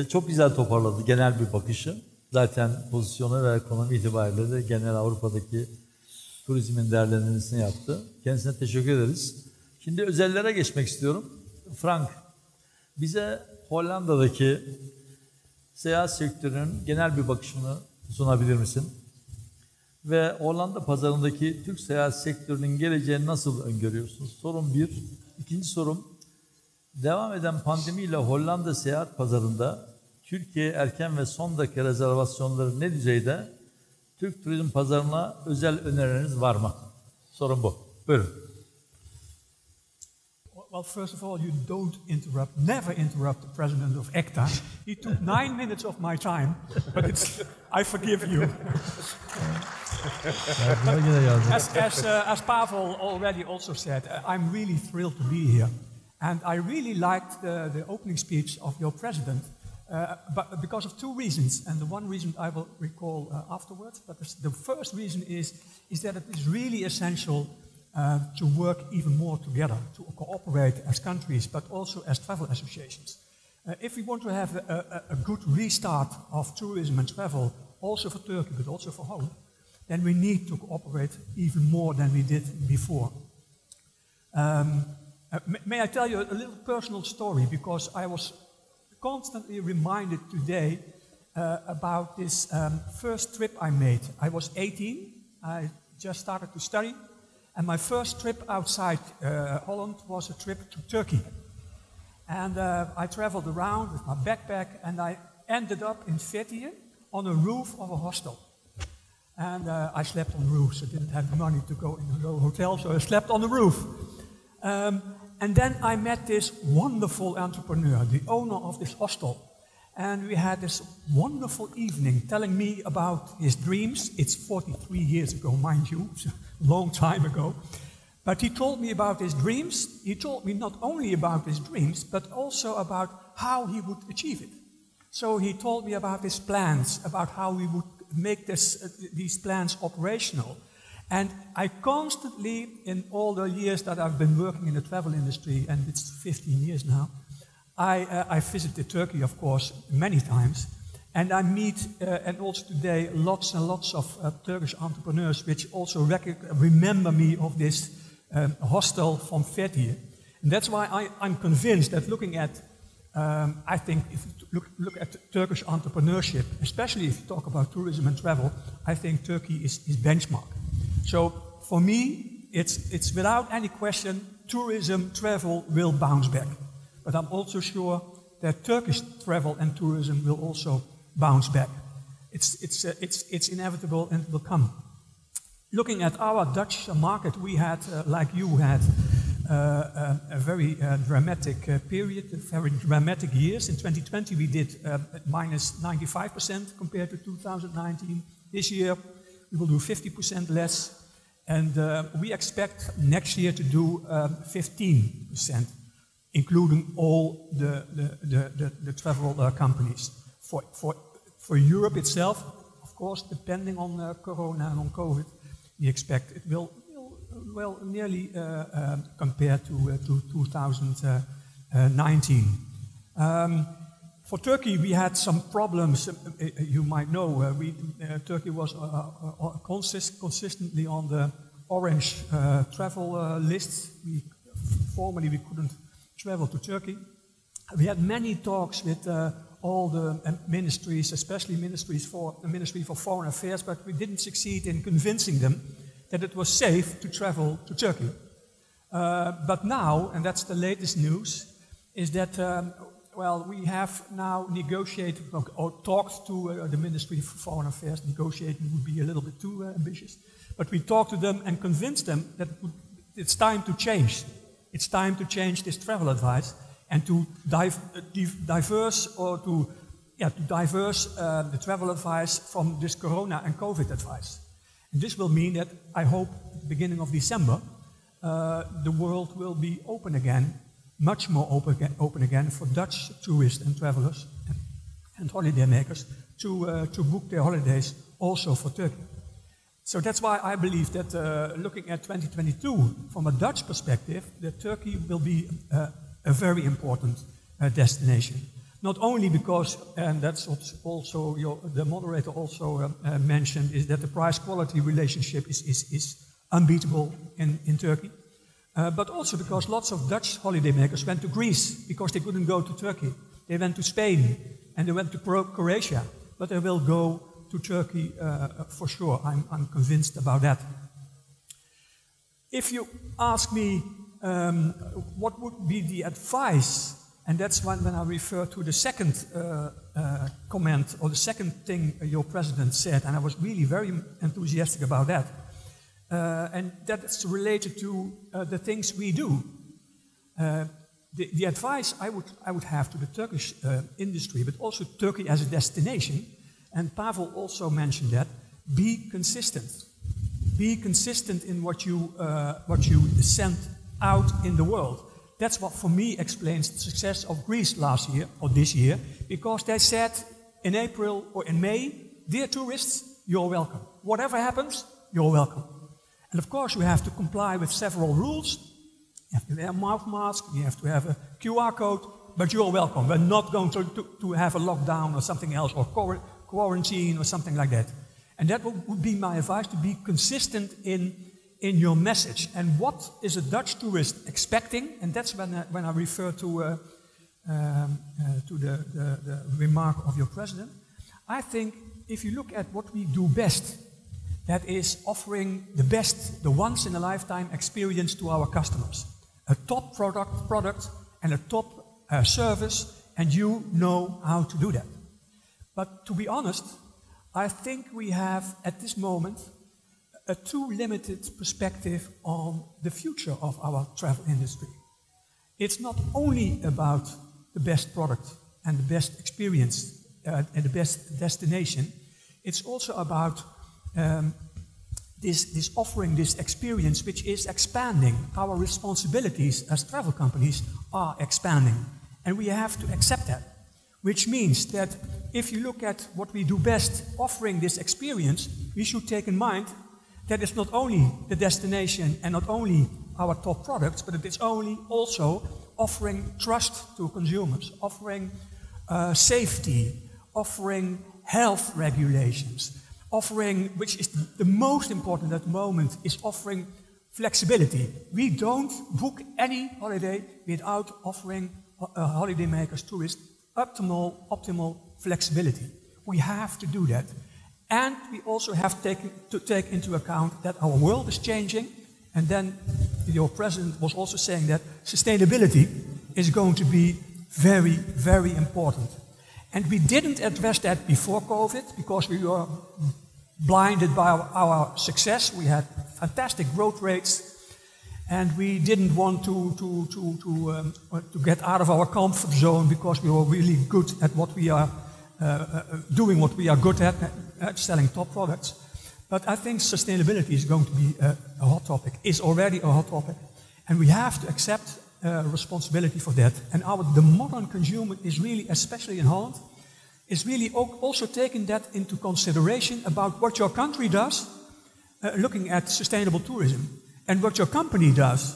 Çok güzel toparladı genel bir bakışı. Zaten pozisyonu ve ekonomi itibariyle de genel Avrupa'daki turizmin değerlendirmesini yaptı. Kendisine teşekkür ederiz. Şimdi özellere geçmek istiyorum. Frank, bize Hollanda'daki seyahat sektörünün genel bir bakışını sunabilir misin? Ve Hollanda pazarındaki Türk seyahat sektörünün geleceğini nasıl öngörüyorsunuz? Sorum bir. İkinci sorum, devam eden pandemiyle Hollanda seyahat pazarında Türkiye erken ve son dakika rezervasyonları ne düzeyde? Türk turizm pazarına özel önerileriniz var mı? Sorun bu. Buyurun. Well, first of all, you don't interrupt, never interrupt the president of ECTA. He took 9 minutes of my time, but I forgive you. As Pavel already also said, I'm really thrilled to be here. And I really liked the opening speech of your president, but because of two reasons. And the one reason I will recall afterwards, but the first reason is that it is really essential to work even more together, to cooperate as countries, but also as travel associations. If we want to have a good restart of tourism and travel, also for Turkey, but also for home, then we need to cooperate even more than we did before. May I tell you a little personal story, because I was constantly reminded today about this first trip I made. I was 18, I just started to study, and my first trip outside Holland was a trip to Turkey. And I traveled around with my backpack, and I ended up in Fethiye on a roof of a hostel. And I slept on roofs. I didn't have the money to go in a hotel, so I slept on the roof. And then I met this wonderful entrepreneur, the owner of this hostel. And we had this wonderful evening telling me about his dreams. It's 43 years ago, mind you, it's a long time ago. But he told me about his dreams. He told me not only about his dreams, but also about how he would achieve it. So he told me about his plans, about how we would make these plans operational. And I constantly, in all the years that I've been working in the travel industry, and it's 15 years now, I visited Turkey, of course, many times. And I meet, and also today, lots and lots of Turkish entrepreneurs which also remember me of this hostel from Fethiye. And that's why I'm convinced that looking at, I think if you look at Turkish entrepreneurship, especially if you talk about tourism and travel, I think Turkey is benchmark. So for me, it's without any question, tourism, travel will bounce back. But I'm also sure that Turkish travel and tourism will also bounce back. It's inevitable and it will come. Looking at our Dutch market, we had, like you had, a very dramatic period, very dramatic years. In 2020 we did minus 95% compared to 2019. This year we will do 50% less, and we expect next year to do 15%, including all the travel companies. For Europe itself, of course, depending on Corona and on COVID, we expect it will nearly compare to 2019. For Turkey, we had some problems. You might know, Turkey was consistently on the orange travel list. Formerly, we couldn't travel to Turkey. We had many talks with all the ministries, especially the Ministry for Foreign Affairs, but we didn't succeed in convincing them that it was safe to travel to Turkey. But now, and that's the latest news, is that, we have now negotiated or talked to the Ministry for Foreign Affairs. Negotiating would be a little bit too ambitious. But we talked to them and convinced them that it's time to change. It's time to change this travel advice and to diverse the travel advice from this Corona and COVID advice. And this will mean that I hope at the beginning of December, the world will be open again, much more open again for Dutch tourists and travelers and holidaymakers to book their holidays also for Turkey. So that's why I believe that looking at 2022 from a Dutch perspective, that Turkey will be a very important destination. Not only because, and that's also the moderator also mentioned, is that the price-quality relationship is unbeatable in Turkey, but also because lots of Dutch holidaymakers went to Greece because they couldn't go to Turkey. They went to Spain and they went to Croatia, but they will go to Turkey for sure. I'm convinced about that. If you ask me what would be the advice, and that's when I refer to the second comment or the second thing your president said, and I was really very enthusiastic about that. And that's related to the things we do. the advice I would have to the Turkish industry, but also Turkey as a destination, and Pavel also mentioned that, be consistent. Be consistent in what you send out in the world. That's what, for me, explains the success of Greece last year, or this year, because they said in April or in May, dear tourists, you're welcome. Whatever happens, you're welcome. And of course, you have to comply with several rules. You have to wear a mouth mask, you have to have a QR code, but you're welcome. We're not going to have a lockdown or something else, or quarantine or something like that. And that would be my advice, to be consistent in your message. And what is a Dutch tourist expecting? And that's when I refer to the remark of your president. I think if you look at what we do best, that is offering the best, the once-in-a-lifetime experience to our customers. A top product and a top service, and you know how to do that. But to be honest, I think we have, at this moment, a too limited perspective on the future of our travel industry. It's not only about the best product and the best experience and the best destination, it's also about this offering, this experience, which is expanding. Our responsibilities as travel companies are expanding, and we have to accept that. Which means that if you look at what we do best, offering this experience, we should take in mind that it's not only the destination and not only our top products, but it is also offering trust to consumers, offering safety, offering health regulations, offering, which is the most important at the moment, is offering flexibility. We don't book any holiday without offering holidaymakers, tourists, optimal flexibility. We have to do that. And we also have to take into account that our world is changing, and then your president was also saying that sustainability is going to be very, very important. And we didn't address that before COVID because we were blinded by our success. We had fantastic growth rates, and we didn't want to get out of our comfort zone because we were really good at what we are doing, what we are good at selling top products. But I think sustainability is going to be a hot topic, is already a hot topic, and we have to accept responsibility for that. And the modern consumer is really, especially in Holland, is really also taking that into consideration about what your country does, looking at sustainable tourism, and what your company does,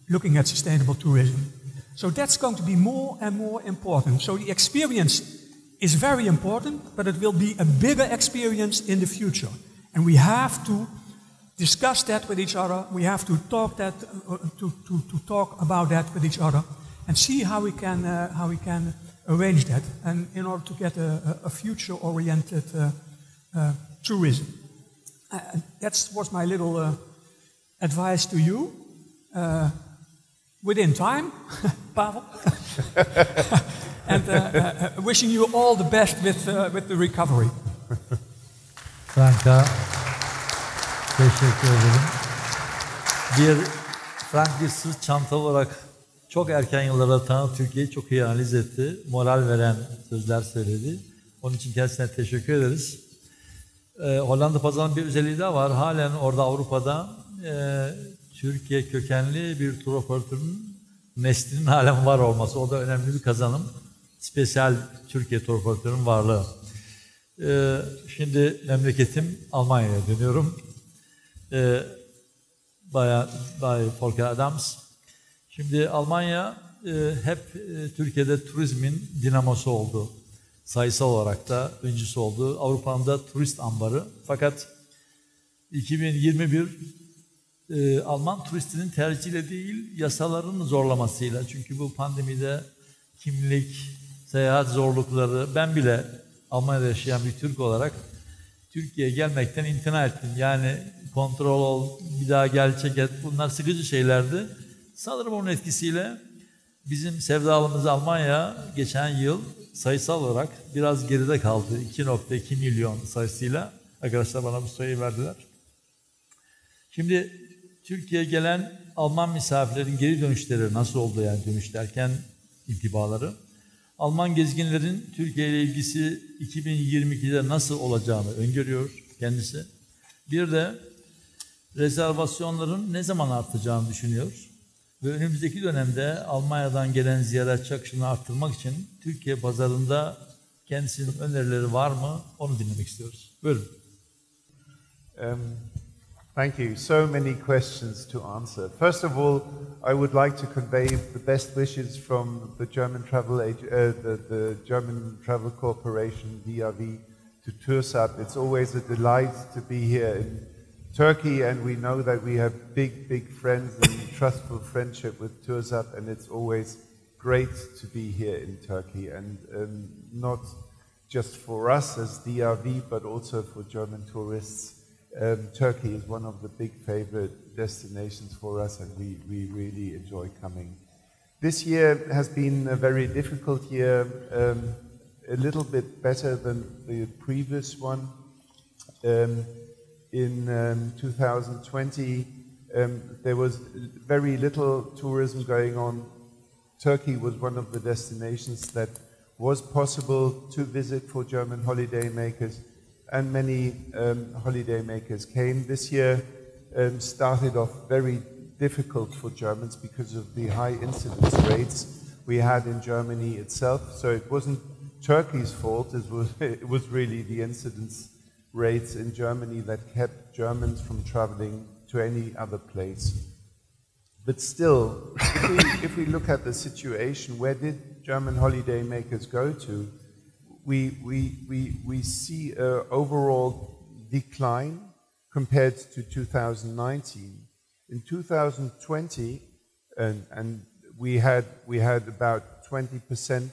looking at sustainable tourism. So that's going to be more and more important. So the experience is very important, but it will be a bigger experience in the future. And we have to discuss that with each other. We have to talk talk about that with each other, and see how we can arrange that, and in order to get a future-oriented tourism. That was my little advice to you. Within time, Pavel, and wishing you all the best with the recovery. Frank'a teşekkür ederim. Frank bir sırt çantalı olarak çok erken yıllarda tanıdığı Türkiye'yi çok iyi analiz etti. Moral veren sözler söyledi. Onun için kendisine teşekkür ederiz. Hollanda pazarının bir özelliği daha var. Halen orada Avrupa'da Türkiye kökenli bir tur operatörünün neslinin halen var olması. O da önemli bir kazanım. Spesiyal Türkiye tur operatörünün varlığı. Şimdi memleketim Almanya'ya dönüyorum. Bay Volker Adams. Şimdi Almanya hep Türkiye'de turizmin dinamosu oldu. Sayısal olarak da öncüsü oldu. Avrupa'nın da turist ambarı. Fakat 2021 Alman turistinin tercihiyle değil, yasaların zorlamasıyla. Çünkü bu pandemide kimlik, seyahat zorlukları, ben bile Almanya'da yaşayan bir Türk olarak Türkiye'ye gelmekten imtina ettim. Yani kontrol ol, bir daha gel, çek et. Bunlar sıkıcı şeylerdi. Sanırım onun etkisiyle bizim sevdalımız Almanya geçen yıl sayısal olarak biraz geride kaldı. 2.2 milyon sayısıyla. Arkadaşlar bana bu sayıyı verdiler. Şimdi Türkiye'ye gelen Alman misafirlerin geri dönüşleri nasıl oldu, yani dönüş derken intibaları. Alman gezginlerin Türkiye ile ilgisi 2022'de nasıl olacağını öngörüyor kendisi. Bir de rezervasyonların ne zaman artacağını düşünüyor. Ve önümüzdeki dönemde Almanya'dan gelen ziyaretçi akışını arttırmak için Türkiye pazarında kendisinin önerileri var mı? Onu dinlemek istiyoruz. Buyurun. Thank you. So many questions to answer. First of all, I would like to convey the best wishes from the German the German Travel Corporation (DRV) to TÜRSAB. It's always a delight to be here in Turkey, and we know that we have big friends and trustful friendship with TÜRSAB, and it's always great to be here in Turkey, and not just for us as DRV, but also for German tourists. Turkey is one of the big favorite destinations for us, and we really enjoy coming. This year has been a very difficult year, a little bit better than the previous one. In 2020, there was very little tourism going on. Turkey was one of the destinations that was possible to visit for German holiday makers, and many holiday makers came. This year started off very difficult for Germans because of the high incidence rates we had in Germany itself. So it wasn't Turkey's fault, it was really the incidence rates in Germany that kept Germans from traveling to any other place. But still, if we look at the situation, where did German holiday makers go to? We see an overall decline compared to 2019. In 2020, and we had about 20%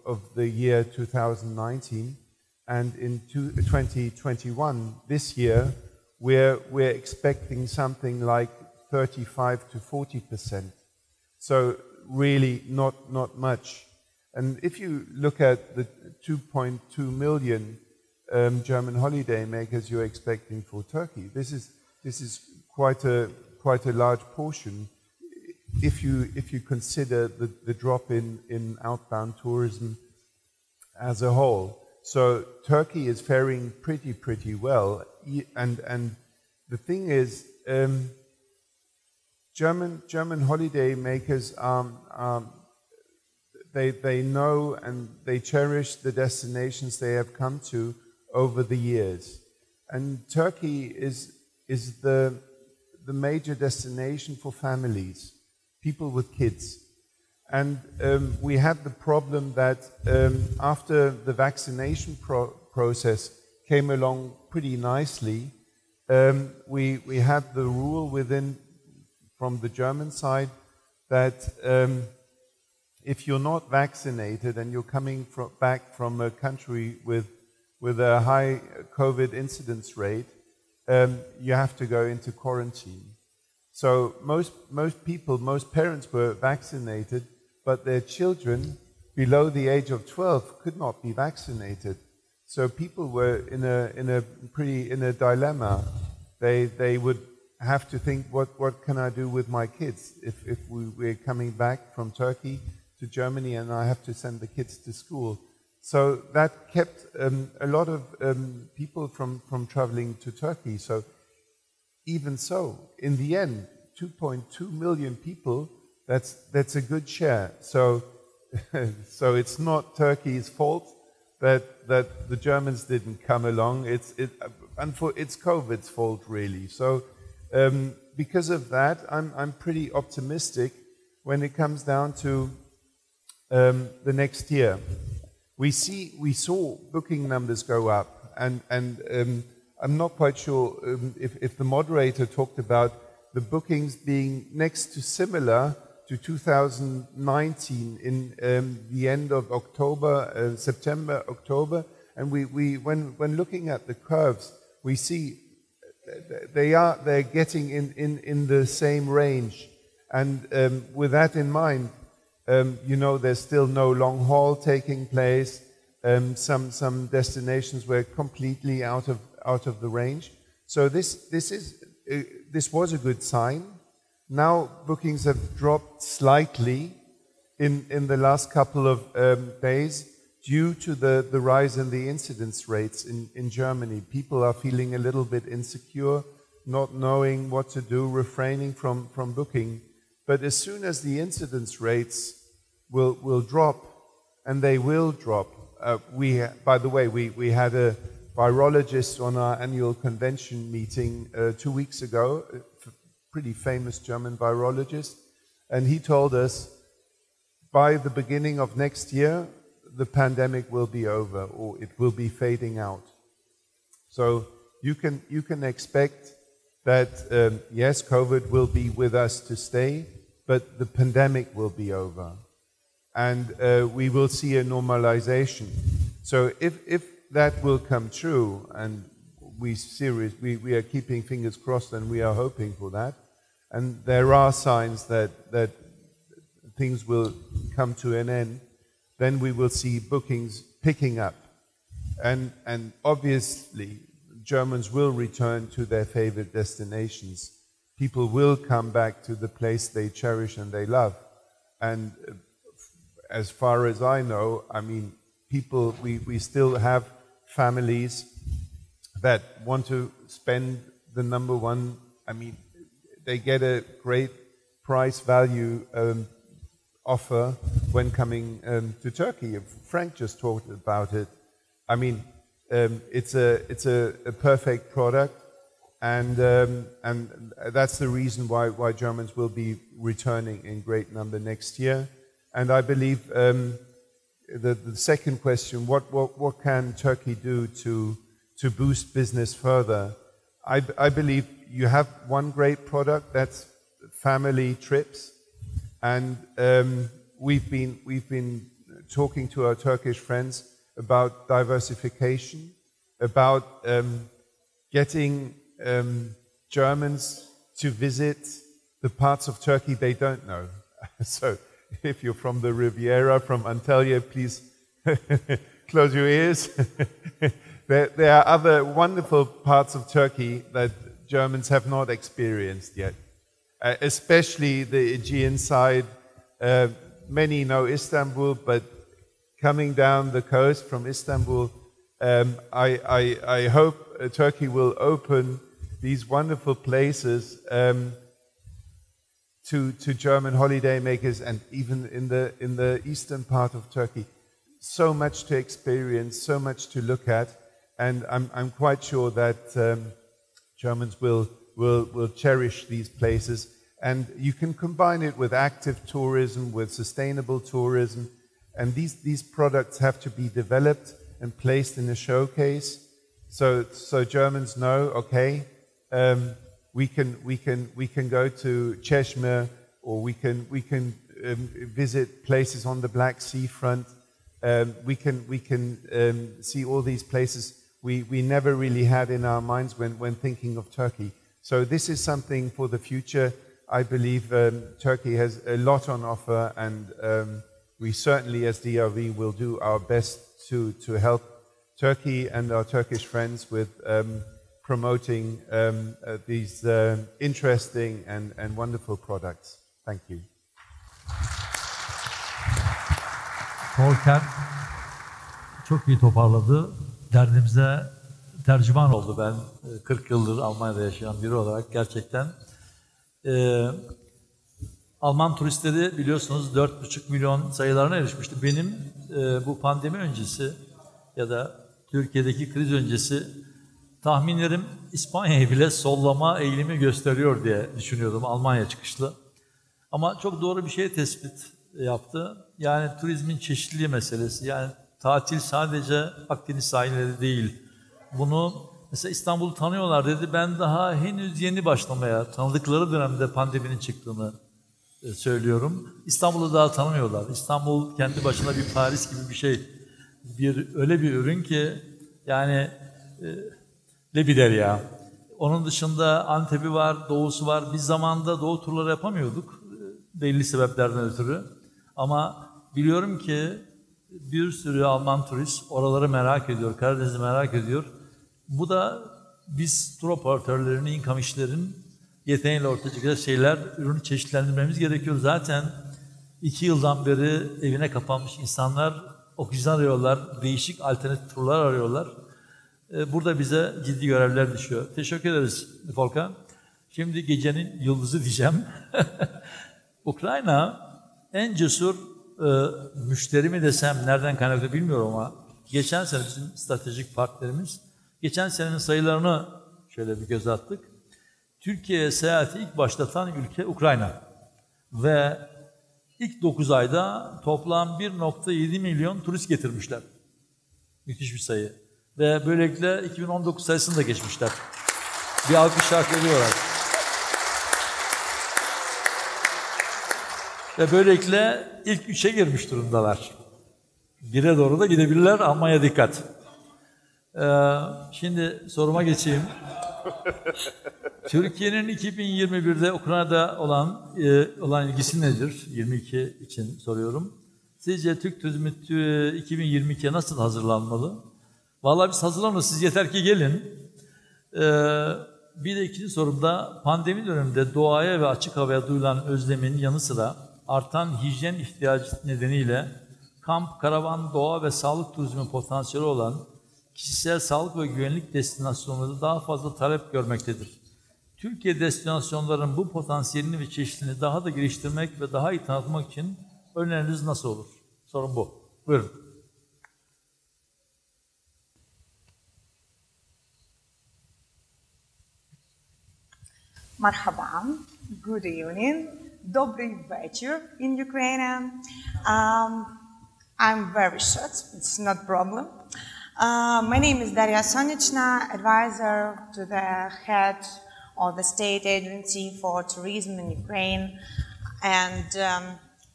of the year 2019, and in 2021, this year, we're expecting something like 35 to 40%. So really not much. And if you look at the 2.2 million German holiday makers you're expecting for Turkey, this is quite a large portion. If you consider the drop in outbound tourism as a whole. So Turkey is faring pretty well, and the thing is, German holiday makers they know and they cherish the destinations they have come to over the years, and Turkey is the major destination for families, people with kids. And we had the problem that after the vaccination process came along pretty nicely, we had the rule from the German side that if you're not vaccinated and you're coming back from a country with a high COVID incidence rate, you have to go into quarantine. So most parents were vaccinated, but their children below the age of 12 could not be vaccinated. So people were in a dilemma. They would have to think, what can I do with my kids if we're coming back from Turkey to Germany and I have to send the kids to school. So that kept a lot of people from traveling to Turkey. So even so, in the end, 2.2 million people, that's a good share. So so it's not Turkey's fault that the Germans didn't come along. It's COVID's fault, really. So because of that, I'm pretty optimistic when it comes down to the next year. We saw booking numbers go up, and I'm not quite sure if the moderator talked about the bookings being next to similar to 2019 in the end of October, September, October, and when looking at the curves, we see they're getting in the same range, and with that in mind, there's still no long haul taking place. Some destinations were completely out of the range. So this was a good sign. Now bookings have dropped slightly in the last couple of days due to the rise in the incidence rates in Germany. People are feeling a little bit insecure, not knowing what to do, refraining from booking. But as soon as the incidence rates will drop, and they will drop, by the way, we had a virologist on our annual convention meeting 2 weeks ago, a pretty famous German virologist, and he told us by the beginning of next year, the pandemic will be over, or it will be fading out. So you can expect that, yes, COVID will be with us to stay, but the pandemic will be over. And we will see a normalization. So if that will come true, and we are keeping fingers crossed and we are hoping for that, and there are signs that things will come to an end, then we will see bookings picking up. And obviously, Germans will return to their favorite destinations. People will come back to the place they cherish and they love. And as far as I know, I mean, people, we still have families that want to spend the number one, I mean, they get a great price value offer when coming to Turkey. Frank just talked about it. I mean, it's a perfect product, and that's the reason why Germans will be returning in great number next year. And I believe the second question, what can Turkey do to boost business further? I believe you have one great product, that's family trips, and we've been talking to our Turkish friends about diversification, about getting Germans to visit the parts of Turkey they don't know. So if you're from the Riviera, from Antalya, please close your ears. There are other wonderful parts of Turkey that Germans have not experienced yet, especially the Aegean side. Many know Istanbul, but coming down the coast from Istanbul, I hope Turkey will open these wonderful places to German holidaymakers, and even in the eastern part of Turkey. So much to experience, so much to look at, and I'm quite sure that Germans will cherish these places. And you can combine it with active tourism, with sustainable tourism, and these products have to be developed and placed in a showcase, so Germans know, okay, we can go to Cheshire, or we can visit places on the Black Sea front. We can see all these places we never really had in our minds when thinking of Turkey. So this is something for the future. I believe Turkey has a lot on offer, and we certainly as DRV will do our best to help Turkey and our Turkish friends with promoting these interesting and wonderful products. Thank you. Volker çok iyi toparladı. Derdimize tercüman oldu. Ben 40 yıldır Almanya'da yaşayan biri olarak gerçekten Alman turistleri biliyorsunuz 4,5 milyon sayılarına erişmişti. Benim bu pandemi öncesi ya da Türkiye'deki kriz öncesi tahminlerim İspanya'yı bile sollama eğilimi gösteriyor diye düşünüyordum Almanya çıkışlı. Ama çok doğru bir şey tespit yaptı. Yani turizmin çeşitliliği meselesi. Yani tatil sadece Akdeniz sahilleri değil. Bunu mesela İstanbul'u tanıyorlar dedi. Ben daha henüz yeni başlamaya, tanıdıkları dönemde pandeminin çıktığını söylüyorum. İstanbul'u daha tanımıyorlar. İstanbul kendi başına bir Paris gibi bir şey. Öyle bir ürün ki yani lebider ya. Onun dışında Antep'i var, Doğu'su var. Biz zamanında Doğu turları yapamıyorduk belli sebeplerden ötürü. Ama biliyorum ki bir sürü Alman turist oraları merak ediyor, Karadeniz'i merak ediyor. Bu da biz tur operatörlerinin, inkamişlerin yeteneğiyle ortaya çıkacak şeyler, ürünü çeşitlendirmemiz gerekiyor. Zaten 2 yıldan beri evine kapanmış insanlar oksijen arıyorlar, değişik alternatif turlar arıyorlar. Burada bize ciddi görevler düşüyor. Teşekkür ederiz Volkan. Şimdi gecenin yıldızı diyeceğim. Ukrayna en cesur müşteri mi desem, nereden kaynaklı bilmiyorum ama geçen sene bizim stratejik partnerimiz, geçen senenin sayılarını şöyle bir göz attık. Türkiye'ye seyahati ilk başlatan ülke Ukrayna ve ilk 9 ayda toplam 1,7 milyon turist getirmişler. Müthiş bir sayı. Ve böylelikle 2019 sayısını da geçmişler. Bir alkış hak ediyorlar. Ve böylelikle ilk 3'e girmiş durumdalar. 1'e doğru da gidebilirler, Almanya dikkat. Şimdi soruma geçeyim. Türkiye'nin 2021'de Ukrayna'da olan ilgisi nedir? 22 için soruyorum. Sizce Türk turizmi 2022'ye nasıl hazırlanmalı? Vallahi biz hazırlanırız, siz yeter ki gelin. Bir de ikinci sorumda, pandemi döneminde doğaya ve açık havaya duyulan özlemin yanı sıra artan hijyen ihtiyacı nedeniyle kamp, karavan, doğa ve sağlık turizmi potansiyeli olan kişisel sağlık ve güvenlik destinasyonları daha fazla talep görmektedir. Türkiye destinasyonlarının bu potansiyelini ve çeşitliliğini daha da geliştirmek ve daha iyi tanıtmak için öneriniz nasıl olur? Sorun bu. Buyurun. Marhaba, good evening, dobry wieczór in Ukrainian. I'm very short, it's not a problem. My name is Daria Sonichna, advisor to the head of the state agency for tourism in Ukraine. And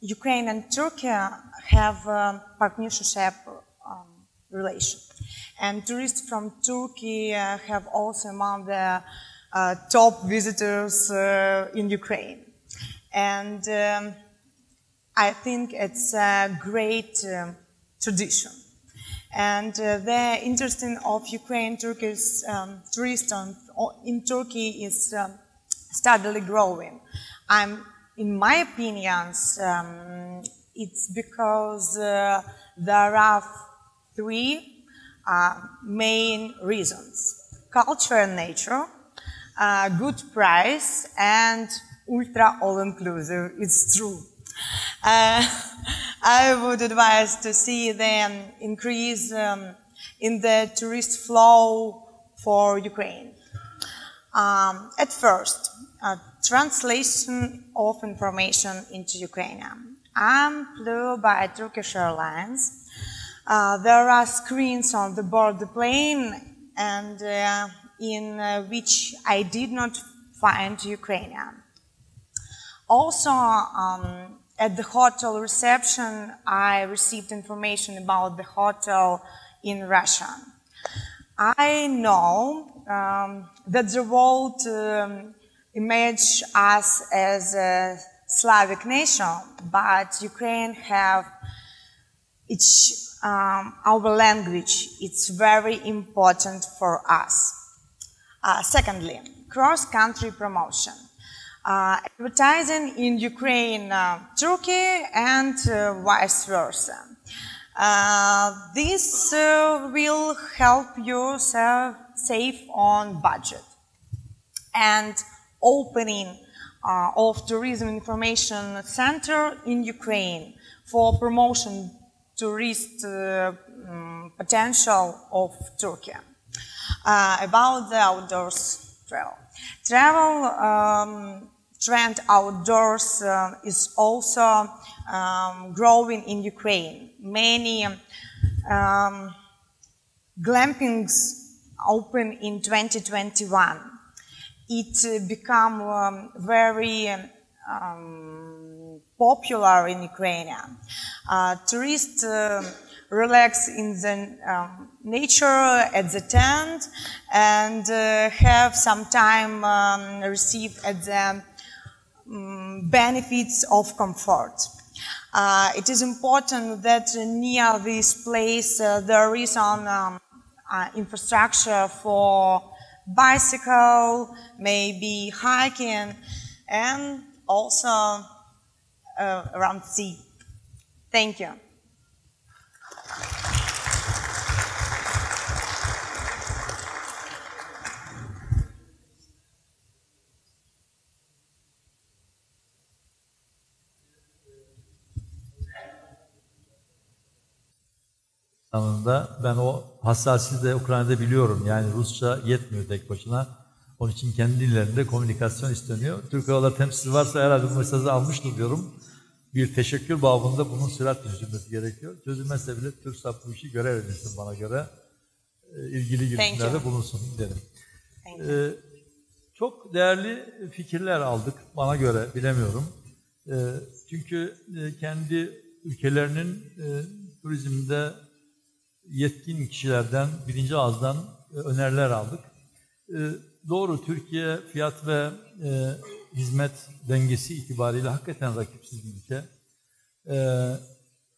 Ukraine and Turkey have a partnership relation. And tourists from Turkey have also among the top visitors in Ukraine. And I think it's a great tradition. And the interest of Ukraine-Turkish tourists in Turkey is steadily growing. In my opinions, it's because there are 3 main reasons: culture and nature, good price, and ultra all-inclusive. It's true. I would advise to see the increase in the tourist flow for Ukraine. At first, translation of information into Ukrainian. I flew by Turkish Airlines. There are screens on the board of the plane and in which I did not find Ukrainian. Also, at the hotel reception, I received information about the hotel in Russian. I know that the world image us as a Slavic nation, but Ukraine have our language. It's very important for us. Secondly, cross-country promotion. Advertising in Ukraine, Turkey, and vice versa. This will help you save on budget. And opening of Tourism Information Center in Ukraine for promotion tourist potential of Turkey. About the outdoors travel. Trend outdoors is also growing in Ukraine. Many glampings opened in 2021. It became very popular in Ukraine. Tourists relax in the nature at the tent and have some time received at the benefits of comfort. It is important that near this place there is an infrastructure for bicycle, maybe hiking, and also around the sea. Thank you. Anında ben o hassasiyeti de Ukrayna'da biliyorum. Yani Rusça yetmiyor tek başına. Onun için kendi dillerinde komünikasyon isteniyor. Türk Hava Yolları temsilcisi varsa herhalde bu mesajı almıştır diyorum. Bir teşekkür babında bunun süratle çözülmesi gerekiyor. Çözülmezse bile TÜRSAB bu işi görev edinsin bana göre. İlgili girişimlerde bulunsun derim. Çok değerli fikirler aldık bana göre, bilemiyorum. Çünkü kendi ülkelerinin turizmde yetkin kişilerden, birinci ağızdan öneriler aldık. Doğru, Türkiye fiyat ve hizmet dengesi itibariyle hakikaten rakipsiz bir ülke.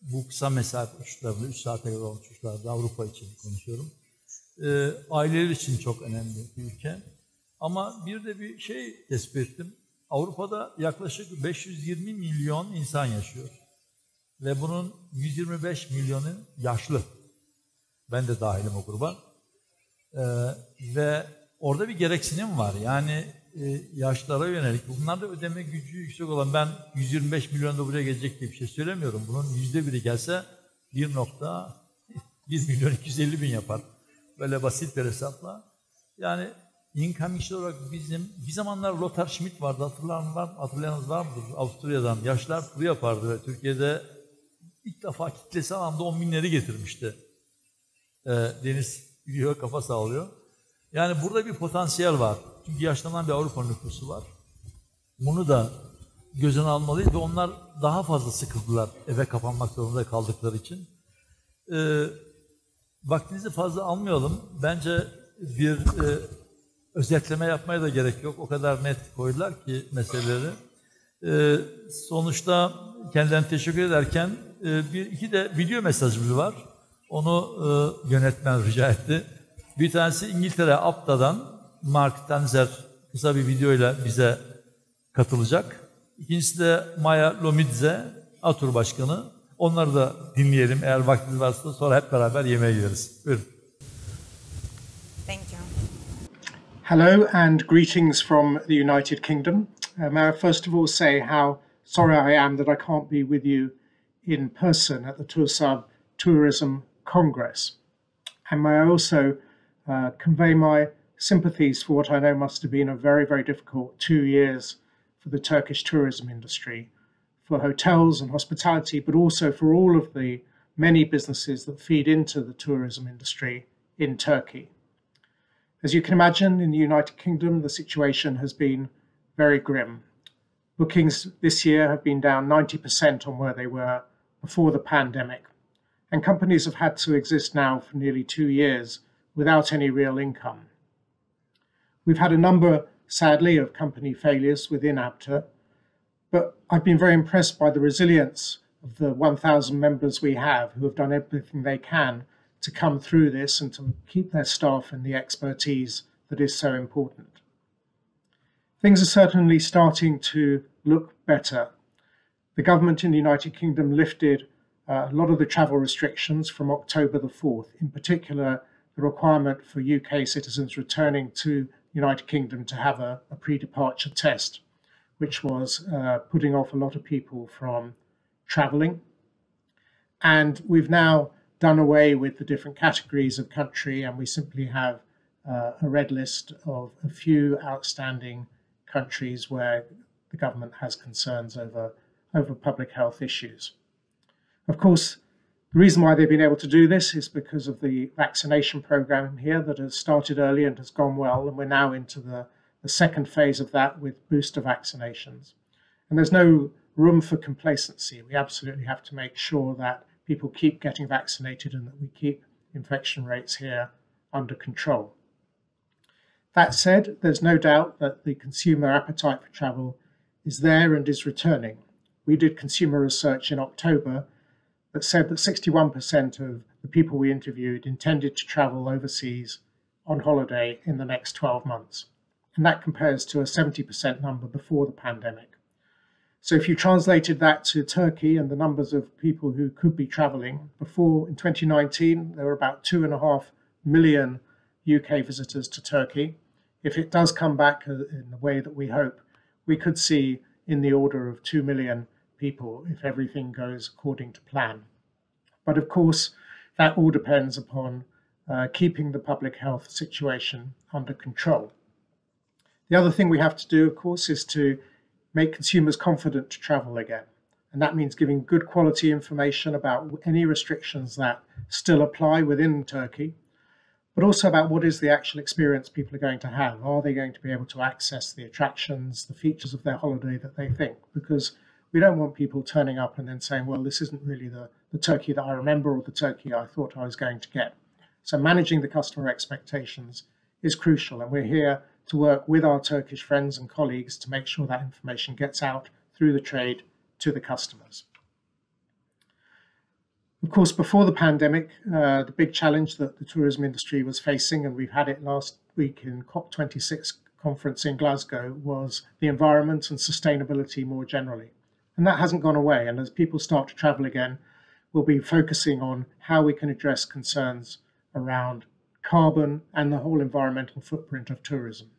Bu kısa mesafe uçuşlarında, 3 saate kadar olan uçuşlarda Avrupa için konuşuyorum. Aileler için çok önemli bir ülke. Ama bir de bir şey tespit ettim. Avrupa'da yaklaşık 520 milyon insan yaşıyor. Ve bunun 125 milyonu yaşlı. Ben de dahilim o gruba. Ve orada bir gereksinim var. Yani yaşlara yönelik. Bunlar da ödeme gücü yüksek olan, ben 125 milyon da buraya gelecek diye bir şey söylemiyorum. Bunun %1'i gelse 1 milyon 250 bin yapar. Böyle basit bir hesapla. Yani income olarak bir zamanlar Lothar Schmidt vardı, hatırlayanınız var mıdır? Avusturya'dan yaşlar turu yapardı ve Türkiye'de ilk defa kitlesi alanda 10 binleri getirmişti. Deniz gidiyor, kafa sağlıyor. Yani burada bir potansiyel var. Çünkü yaşlanan bir Avrupa nüfusu var. Bunu da gözüne almalıyız ve onlar daha fazla sıkıldılar eve kapanmak zorunda kaldıkları için. Vaktinizi fazla almayalım. Bence bir özetleme yapmaya da gerek yok. O kadar net koydular ki meseleleri. Sonuçta kendilerine teşekkür ederken iki de video mesajımız var. Onu yönetmen rica etti. Bir tanesi İngiltere Apta'dan Mark Tanzer kısa bir videoyla bize katılacak. İkincisi de Maya Lomidze, ATUR Başkanı. Onları da dinleyelim eğer vaktiniz varsa, sonra hep beraber yemeğe gideriz. Buyurun. Thank you. Hello and greetings from the United Kingdom. May I first of all say how sorry I am that I can't be with you in person at the TÜRSAB Tourism Congress. And may I also convey my sympathies for what I know must have been a very, very difficult 2 years for the Turkish tourism industry, for hotels and hospitality, but also for all of the many businesses that feed into the tourism industry in Turkey. As you can imagine, in the United Kingdom, the situation has been very grim. Bookings this year have been down 90% on where they were before the pandemic. And companies have had to exist now for nearly 2 years without any real income. We've had a number, sadly, of company failures within ABTA, but I've been very impressed by the resilience of the 1,000 members we have who have done everything they can to come through this and to keep their staff and the expertise that is so important. Things are certainly starting to look better. The government in the United Kingdom lifted a lot of the travel restrictions from October the 4th, in particular the requirement for UK citizens returning to the United Kingdom to have a pre-departure test, which was putting off a lot of people from travelling. And we've now done away with the different categories of country, and we simply have a red list of a few outstanding countries where the government has concerns over public health issues. Of course, the reason why they've been able to do this is because of the vaccination program here that has started early and has gone well, and we're now into the second phase of that with booster vaccinations. And there's no room for complacency. We absolutely have to make sure that people keep getting vaccinated and that we keep infection rates here under control. That said, there's no doubt that the consumer appetite for travel is there and is returning. We did consumer research in October that said that 61% of the people we interviewed intended to travel overseas on holiday in the next 12 months. And that compares to a 70% number before the pandemic. So if you translated that to Turkey and the numbers of people who could be traveling, before in 2019, there were about 2.5 million UK visitors to Turkey. If it does come back in the way that we hope, we could see in the order of 2 million people if everything goes according to plan. But of course, that all depends upon keeping the public health situation under control. The other thing we have to do, of course, is to make consumers confident to travel again. And that means giving good quality information about any restrictions that still apply within Turkey, but also about what is the actual experience people are going to have. Are they going to be able to access the attractions, the features of their holiday that they think? Because we don't want people turning up and then saying, well, this isn't really the Turkey that I remember or the Turkey I thought I was going to get. So managing the customer expectations is crucial, and we're here to work with our Turkish friends and colleagues to make sure that information gets out through the trade to the customers. Of course, before the pandemic, the big challenge that the tourism industry was facing, and we've had it last week in COP26 conference in Glasgow, was the environment and sustainability more generally. And that hasn't gone away. And as people start to travel again, we'll be focusing on how we can address concerns around carbon and the whole environmental footprint of tourism.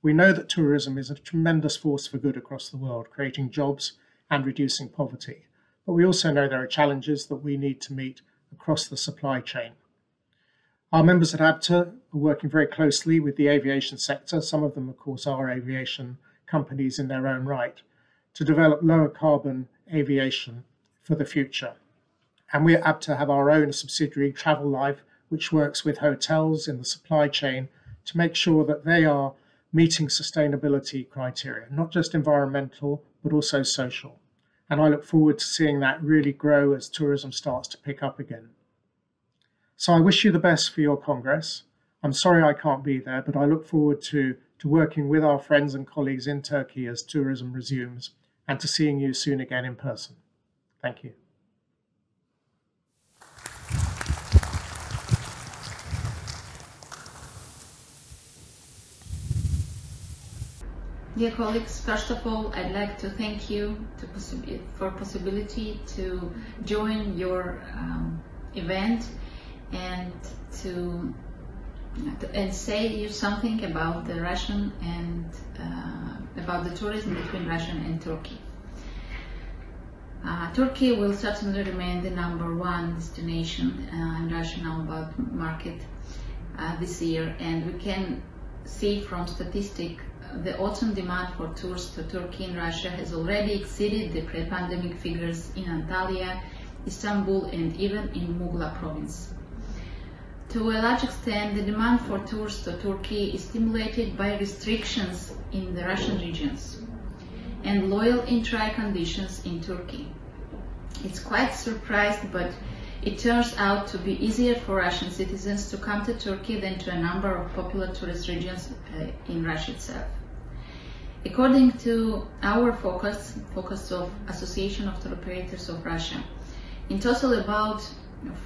We know that tourism is a tremendous force for good across the world, creating jobs and reducing poverty. But we also know there are challenges that we need to meet across the supply chain. Our members at ABTA are working very closely with the aviation sector. Some of them, of course, are aviation companies in their own right, to develop lower carbon aviation for the future. And we at ABTA have our own subsidiary, Travel Life, which works with hotels in the supply chain to make sure that they are meeting sustainability criteria, not just environmental, but also social. And I look forward to seeing that really grow as tourism starts to pick up again. So I wish you the best for your Congress. I'm sorry I can't be there, but I look forward to working with our friends and colleagues in Turkey as tourism resumes, and to seeing you soon again in person. Thank you. Dear colleagues, first of all, I'd like to thank you for possibility to join your event and say you something about the Russian and about the tourism between Russia and Turkey. Turkey will certainly remain the #1 destination in Russian outbound market this year, and we can see from statistics the autumn demand for tours to Turkey in Russia has already exceeded the pre-pandemic figures in Antalya, Istanbul, and even in Muğla province. To a large extent, the demand for tours to Turkey is stimulated by restrictions in the Russian regions and loyal entry conditions in Turkey. It's quite surprised, but it turns out to be easier for Russian citizens to come to Turkey than to a number of popular tourist regions in Russia itself. According to our focus of Association of Tour Operators of Russia, in total about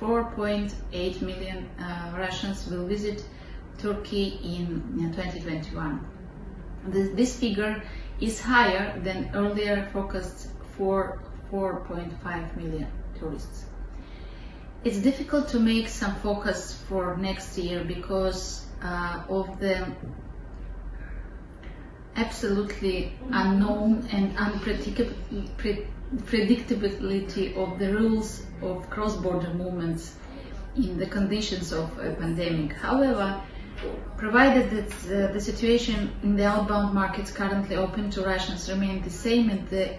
4.8 million Russians will visit Turkey in 2021. This figure is higher than earlier forecast for 4.5 million tourists. It's difficult to make some focus for next year because of the absolutely unknown and unpredictability of the rules of cross-border movements in the conditions of a pandemic. However, provided that the situation in the outbound markets currently open to Russians remain the same at the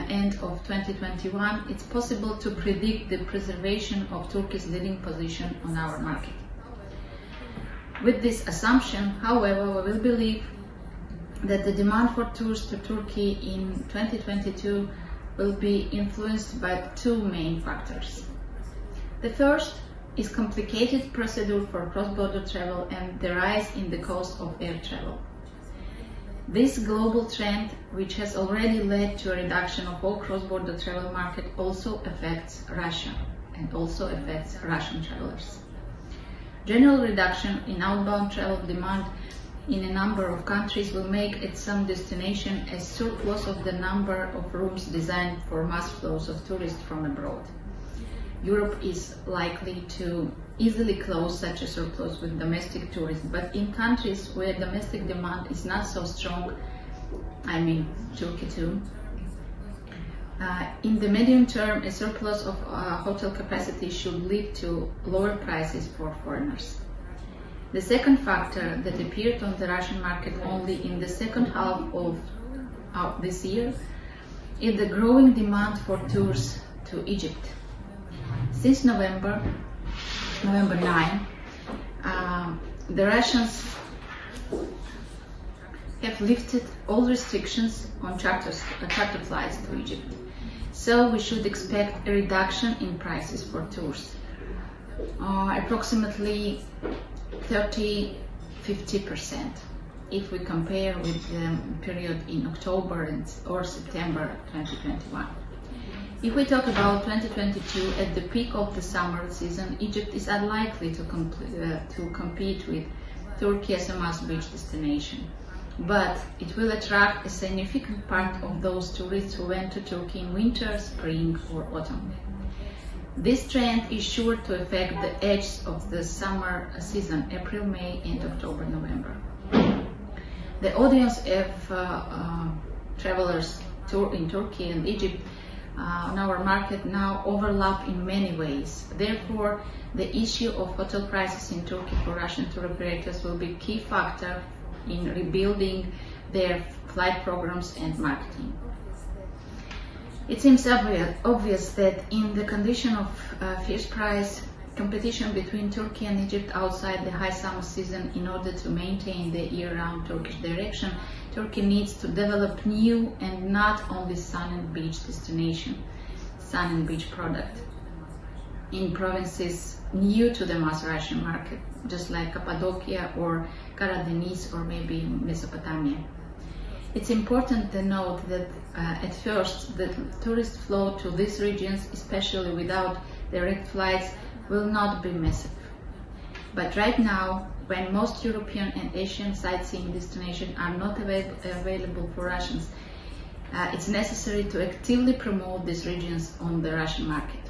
end of 2021, it's possible to predict the preservation of Turkey's leading position on our market. With this assumption, however, we will believe that the demand for tours to Turkey in 2022 will be influenced by two main factors. The first is complicated procedure for cross-border travel and the rise in the cost of air travel. This global trend, which has already led to a reduction of all cross-border travel market, also affects Russia and also affects Russian travelers. General reduction in outbound travel demand in a number of countries will make at some destination a surplus of the number of rooms designed for mass flows of tourists from abroad. Europe is likely to easily close such a surplus with domestic tourism, but in countries where domestic demand is not so strong, I mean Turkey too, in the medium term, a surplus of hotel capacity should lead to lower prices for foreigners. The second factor that appeared on the Russian market only in the second half of this year is the growing demand for tours to Egypt. Since November 9, the Russians have lifted all restrictions on charter flights to Egypt. So we should expect a reduction in prices for tours, approximately 30–50% if we compare with the period in October or September 2021. If we talk about 2022, at the peak of the summer season, Egypt is unlikely to compete with Turkey as a must-beach destination. But it will attract a significant part of those tourists who went to Turkey in winter, spring or autumn. This trend is sure to affect the edge of the summer season, April, May and October, November. The audience of travelers in Turkey and Egypt on our market now overlap in many ways. Therefore, the issue of hotel prices in Turkey for Russian tour operators will be a key factor in rebuilding their flight programs and marketing. It seems obvious that in the condition of fierce price competition between Turkey and Egypt outside the high summer season, in order to maintain the year-round Turkish direction, Turkey needs to develop new and not only sun and beach product in provinces new to the mass Russian market, just like Cappadocia or Karadeniz or maybe Mesopotamia. It's important to note that at first the tourist flow to these regions, especially without direct flights, will not be massive. But right now, when most European and Asian sightseeing destinations are not available for Russians, it's necessary to actively promote these regions on the Russian market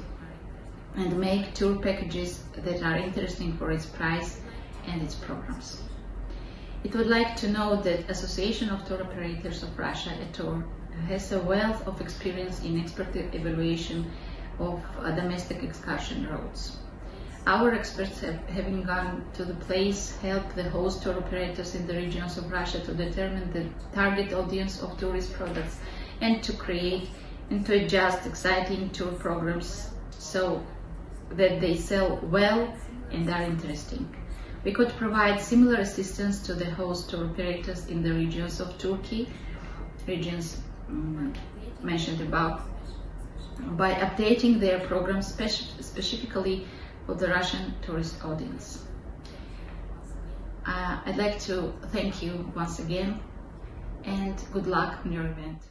and make tour packages that are interesting for its price and its programs. It would like to note that Association of Tour Operators of Russia, ATOR, has a wealth of experience in expert evaluation of domestic excursion routes. Our experts, having gone to the place, help the host tour operators in the regions of Russia to determine the target audience of tourist products and to create and to adjust exciting tour programs so that they sell well and are interesting. We could provide similar assistance to the host tour operators in the regions of Turkey, regions mentioned above, by updating their programs specifically for the Russian tourist audience. I'd like to thank you once again and good luck on your event.